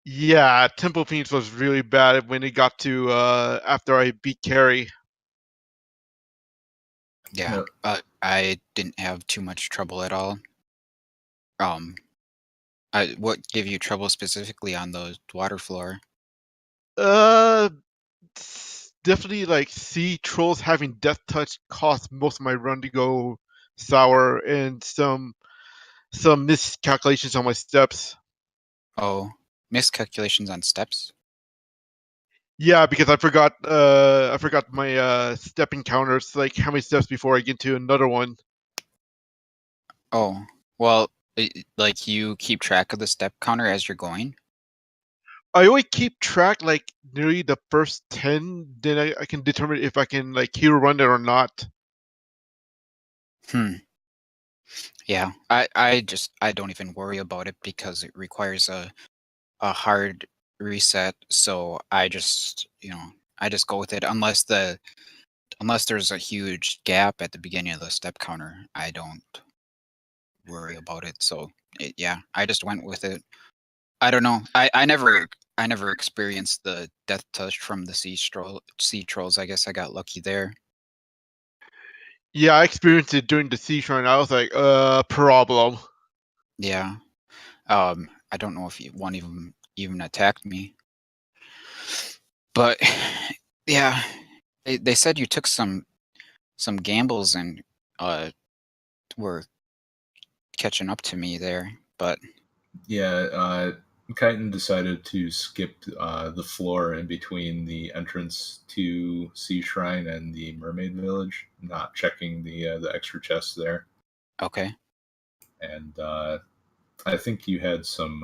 Yeah, Temple Fiends was really bad when it got to after I beat Carrie. Yeah, I didn't have too much trouble at all. What gave you trouble specifically on the water floor? Definitely like sea trolls having death touch caused most of my run to go sour, and some miscalculations on my steps. Oh, miscalculations on steps? Yeah, because I forgot my step encounters, like how many steps before I get to another one. Oh, well, like you keep track of the step counter as you're going? I always keep track like nearly the first 10, then I can determine if I can like hero run it or not. Yeah, I don't even worry about it because it requires a hard reset. So I just I just go with it unless there's a huge gap at the beginning of the step counter. I don't worry about it. So yeah, I just went with it. I don't know. I never experienced the death touch from the sea trolls. I guess I got lucky there. Yeah, I experienced it during the siege run. I was like, problem. Yeah. I don't know if one even attacked me, but yeah, they said you took some gambles and were catching up to me there, but Yeah, Kaiten decided to skip the floor in between the entrance to Sea Shrine and the Mermaid Village, not checking the extra chests there. okay. And I think you had some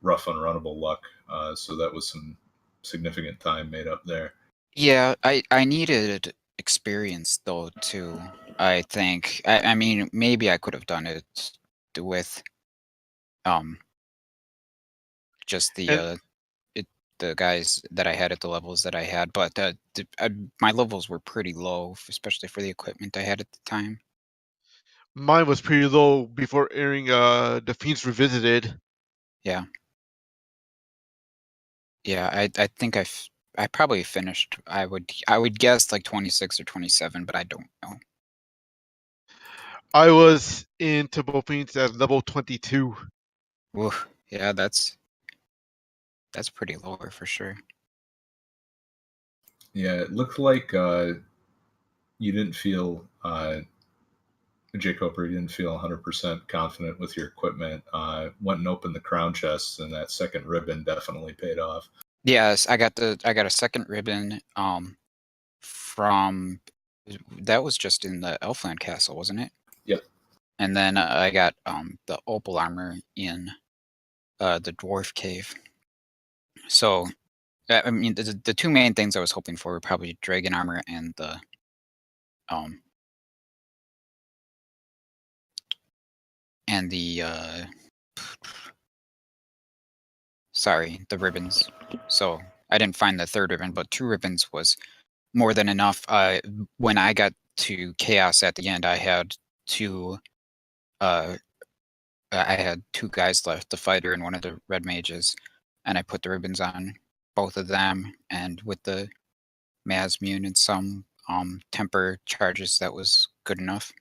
rough unrunnable luck, so that was some significant time made up there. Yeah, I needed experience though too. I think I mean maybe I could have done it with um just And the guys that I had at the levels that I had, but my levels were pretty low, especially for the equipment I had at the time. mine was pretty low before airing the Fiends Revisited. Yeah, yeah. I think I probably finished. I would guess like 26 or 27, but I don't know. I was in Temple Fiends at level 22. Oof, yeah, that's pretty lower for sure. Yeah, it looked like you didn't feel jkoper, you didn't feel 100% confident with your equipment. Went and opened the crown chest, and that second ribbon definitely paid off. Yes, I got a second ribbon from that was just in the Elfland Castle, wasn't it? Yep. And then I got the opal armor in the dwarf cave. So I mean the two main things I was hoping for were probably dragon armor and the um and the sorry, the ribbons. So I didn't find the third ribbon, but 2 ribbons was more than enough. When I got to chaos at the end, I had 2 guys left, the fighter and one of the red mages, and I put the ribbons on both of them, and with the Masmune and some temper charges, that was good enough.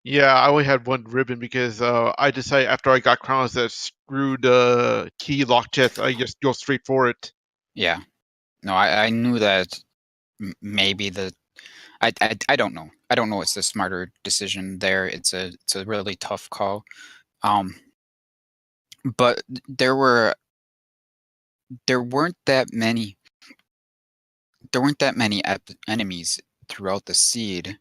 Yeah, I only had one ribbon because I decided after I got crowns that screw the key lock chest, I just go straight for it. Yeah. No, I knew that maybe I don't know. I don't know what's the smarter decision there. It's a really tough call. But there weren't that many enemies throughout the seed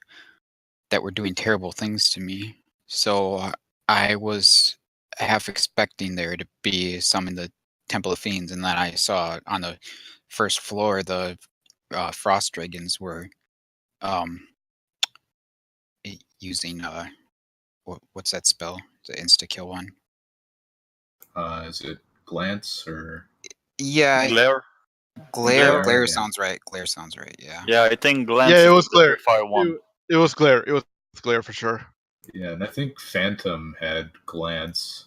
that were doing terrible things to me. So I was half expecting there to be some in the Temple of Fiends, and then I saw on the first floor the frost dragons were using what's that spell? The insta kill one. Is it glance or Yeah, Glare. glare. Glare yeah. sounds right. Glare sounds right. Yeah. Yeah, I think glance Yeah, is it the was glare. fire one. It was glare. It was glare for sure. Yeah, and I think Phantom had glance,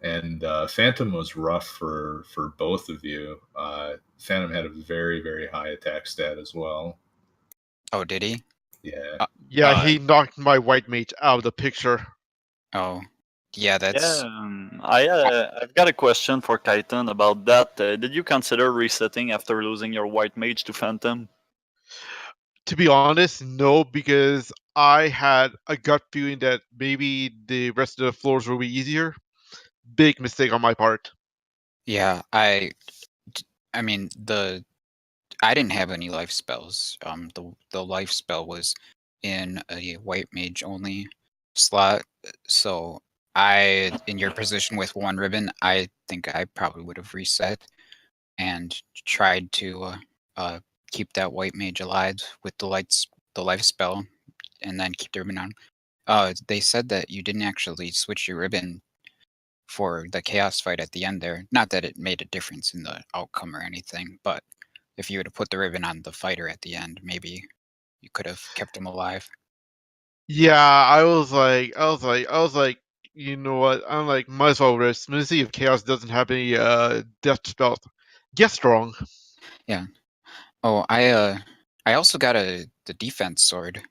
and Phantom was rough for both of you. Phantom had a very high attack stat as well. Oh, did he? Yeah, Yeah, he knocked my white mage out of the picture. Oh, yeah. That's Yeah, I've got a question for Kaiten about that. Did you consider resetting after losing your white mage to Phantom? To be honest, no, because I had a gut feeling that maybe the rest of the floors will be easier. Big mistake on my part. yeah. I mean I didn't have any life spells. The life spell was in a white mage only slot, so in your position with one ribbon, I think I probably would have reset and tried to keep that white mage alive with the life spell, and then keep the ribbon on. They said that you didn't actually switch your ribbon for the chaos fight at the end there. Not that it made a difference in the outcome or anything, but if you would have put the ribbon on the fighter at the end, maybe you could have kept him alive. Yeah, I was like, you know what? I'm like, might as well risk. Let's see if Chaos doesn't have any death spells. Get strong. Yeah. Oh, I also got the defense sword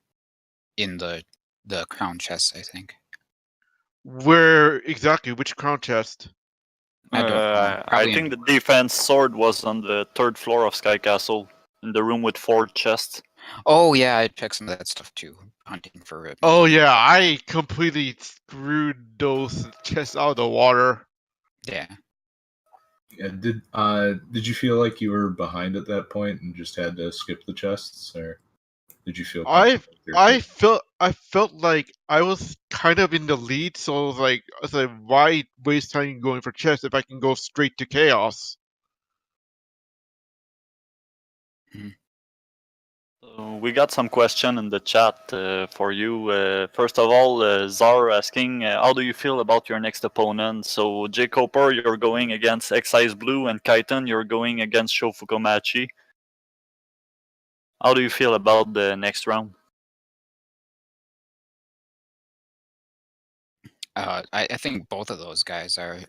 in the crown chest, I think. Where exactly? Which crown chest? I don't know. I Probably think the defense sword was on the 3rd floor of Sky Castle, in the room with 4 chests. Oh yeah, I checked some of that stuff too. Hunting for ribbons. Oh yeah, I completely screwed those chests out of the water. Yeah. Yeah, did you feel like you were behind at that point and just had to skip the chests, or did you feel comfortable with your I felt like I was kind of in the lead, so I was like, why waste time going for chests if I can go straight to chaos? So we got some question in the chat for you. First of all, Zar asking, how do you feel about your next opponent? So jkoper, you're going against Excise Blue, and Kaiten, you're going against Shofukomachi. How do you feel about the next round? I think both of those guys are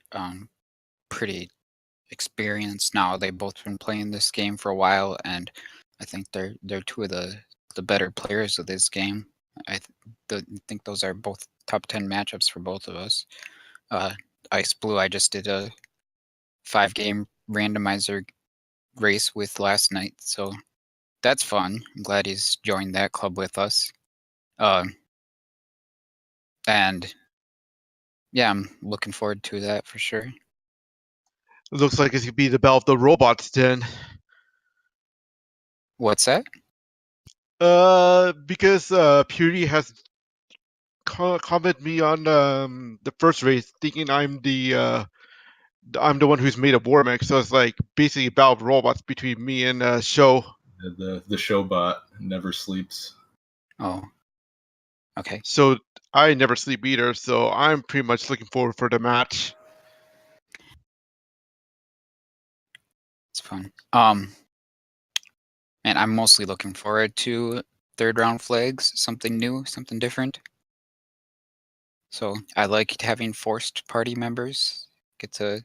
pretty experienced now. They've both been playing this game for a while, and I think they're two of the better players of this game. I think those are both top 10 matchups for both of us. Ice Blue, I just did a 5-game randomizer race with last night, so that's fun. I'm glad he's joined that club with us. And yeah, I'm looking forward to that for sure. It looks like it's gonna be the battle of the robots then. What's that? Because Purity has commented me on the first race, thinking I'm the one who's made a war mech, so it's like basically a battle of robots between me and Show. the show bot never sleeps. Oh, okay. So I never sleep either, so I'm pretty much looking forward for the match. It's fun. And I'm mostly looking forward to 3rd round flags, something new, something different. So I like having forced party members get to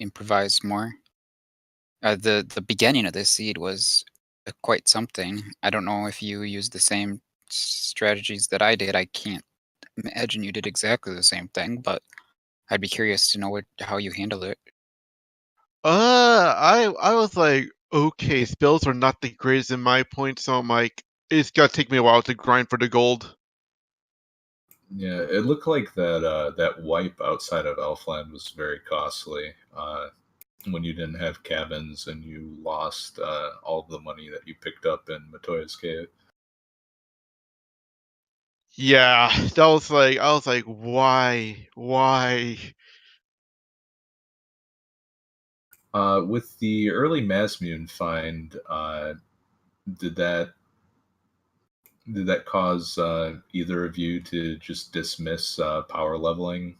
improvise more. The beginning of this seed was quite something. I don't know if you used the same strategies that I did. I can't imagine you did exactly the same thing, but I'd be curious to know how you handled it. I was like, okay, spells are not the greatest in my point, so I'm like, it's gonna take me a while to grind for the gold. Yeah, it looked like that wipe outside of Elfland was very costly. When you didn't have cabins and you lost all the money that you picked up in Matoya's cave. Yeah, that was like, I was like, why? With the early Masmune find, did that cause either of you to just dismiss power leveling?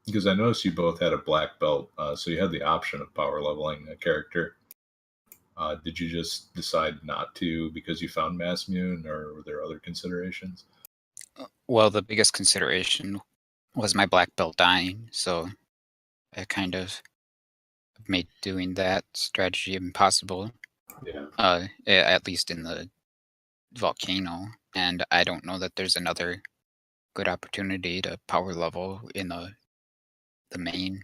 Because I noticed you both had a black belt, so you had the option of power leveling a character. Did you just decide not to because you found Masmune, or were there other considerations? Well, the biggest consideration was my black belt dying, so I kind of made doing that strategy impossible. Yeah. At least in the volcano, and I don't know that there's another good opportunity to power level in the main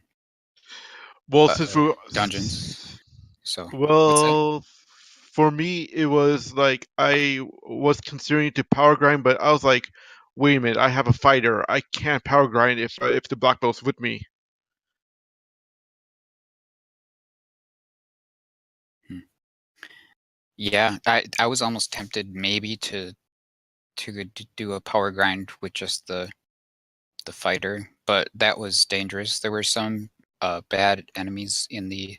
Well, since we dungeons. So what's that? well, for me, it was like I was considering to power grind, but I was like, wait a minute, I have a fighter. I can't power grind if the black belt's with me. Yeah, I was almost tempted maybe to to do a power grind with just the fighter, but that was dangerous. There were some bad enemies in the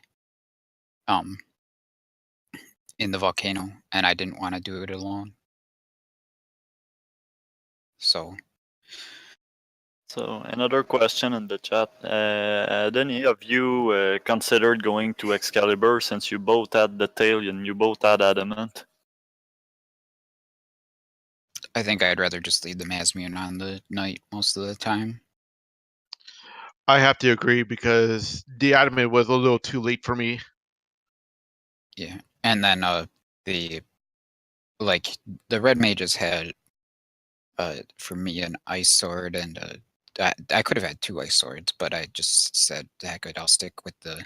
volcano, and I didn't want to do it alone. So another question in the chat. Had any of you considered going to Excalibur since you both had the tail and you both had adamant? I think I'd rather just leave the Masmune on the knight most of the time. I have to agree because the adamant was a little too late for me. Yeah, and then the red mages had for me an ice sword, and I could have had 2 ice swords, but I just said, heck it, I'll stick with the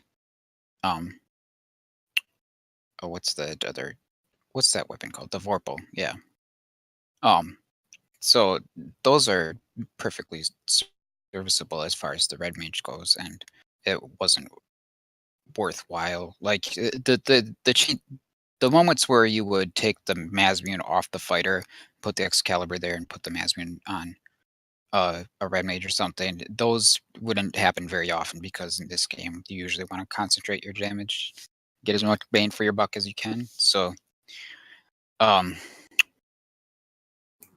what's that weapon called? The Vorpal, yeah. So those are perfectly serviceable as far as the red mage goes, and it wasn't worthwhile. Like the moments where you would take the Masmune off the fighter, put the Excalibur there, and put the Masmune on a red mage or something, those wouldn't happen very often because in this game you usually want to concentrate your damage, get as much bang for your buck as you can. So,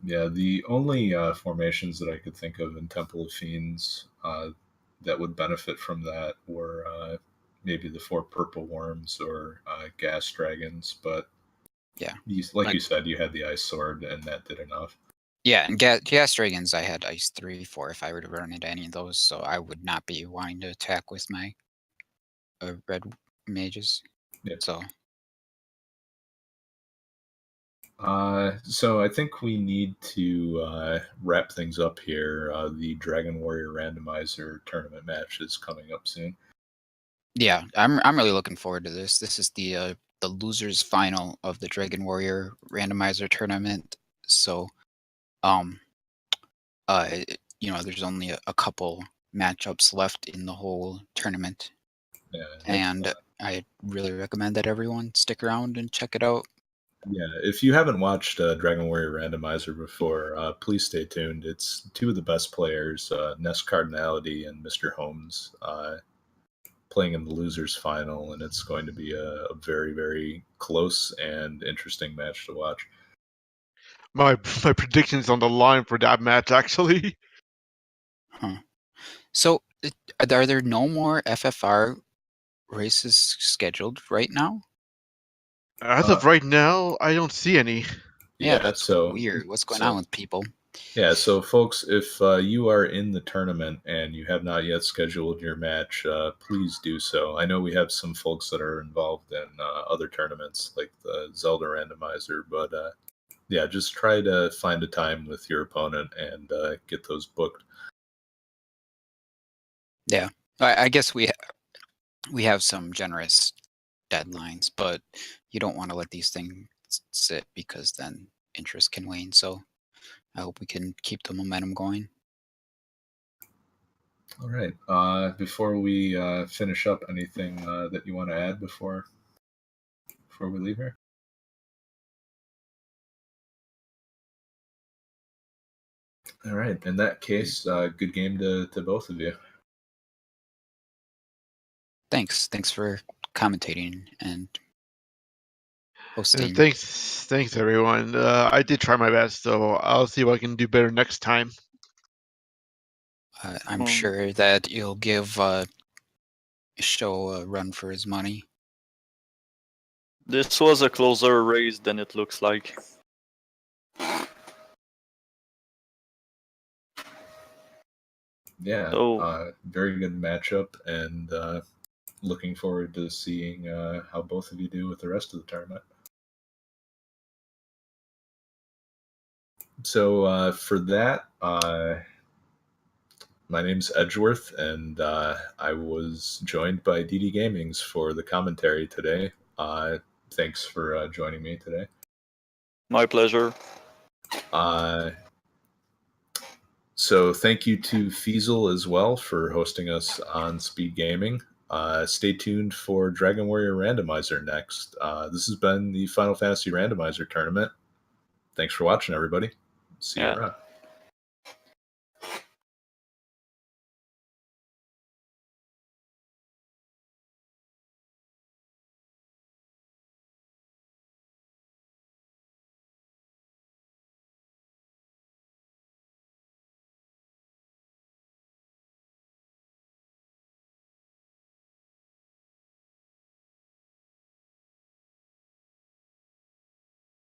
Yeah, the only formations that I could think of in Temple of Fiends that would benefit from that were maybe the 4 purple worms or gas dragons, but yeah, like you said, you had the ice sword and that did enough. yeah, and gas dragons I had ice 3 for if I were to run into any of those, so I would not be wanting to attack with my red mages. Yep. So I think we need to wrap things up here. The Dragon Warrior Randomizer Tournament match is coming up soon. yeah, I'm really looking forward to this. This is the losers final of the Dragon Warrior Randomizer Tournament. So, there's only a couple matchups left in the whole tournament, Yeah, and I really recommend that everyone stick around and check it out. Yeah, if you haven't watched Dragon Warrior Randomizer before, please stay tuned. It's 2 of the best players, Ness Cardinality and Mr. Holmes, playing in the losers final, and it's going to be a very, very close and interesting match to watch. My prediction's on the line for that match, actually. Huh. So, are there no more FFR races scheduled right now? As of right now, I don't see any. Yeah, that's so weird. What's going on with people? Yeah, so folks, if you are in the tournament and you have not yet scheduled your match, please do so. I know we have some folks that are involved in other tournaments like the Zelda Randomizer, but yeah, just try to find a time with your opponent and get those booked. Yeah, I guess we have some generous deadlines, but you don't want to let these things sit because then interest can wane. So I hope we can keep the momentum going. All right. Before we finish up, anything that you want to add before we leave here? All right. In that case, good game to both of you. Thanks for commentating and hosting. Thanks everyone. I did try my best, so I'll see what I can do better next time. I'm sure that you'll give Show a run for his money. This was a closer race than it looks like. Yeah, very good matchup, and looking forward to seeing how both of you do with the rest of the tournament. So for that, my name's Edgeworth, and I was joined by DD Gamings for the commentary today. Thanks for joining me today. My pleasure. So thank you to Feasel as well for hosting us on Speed Gaming. Stay tuned for Dragon Warrior Randomizer next. This has been the Final Fantasy Randomizer Tournament. Thanks for watching, everybody. Sierra.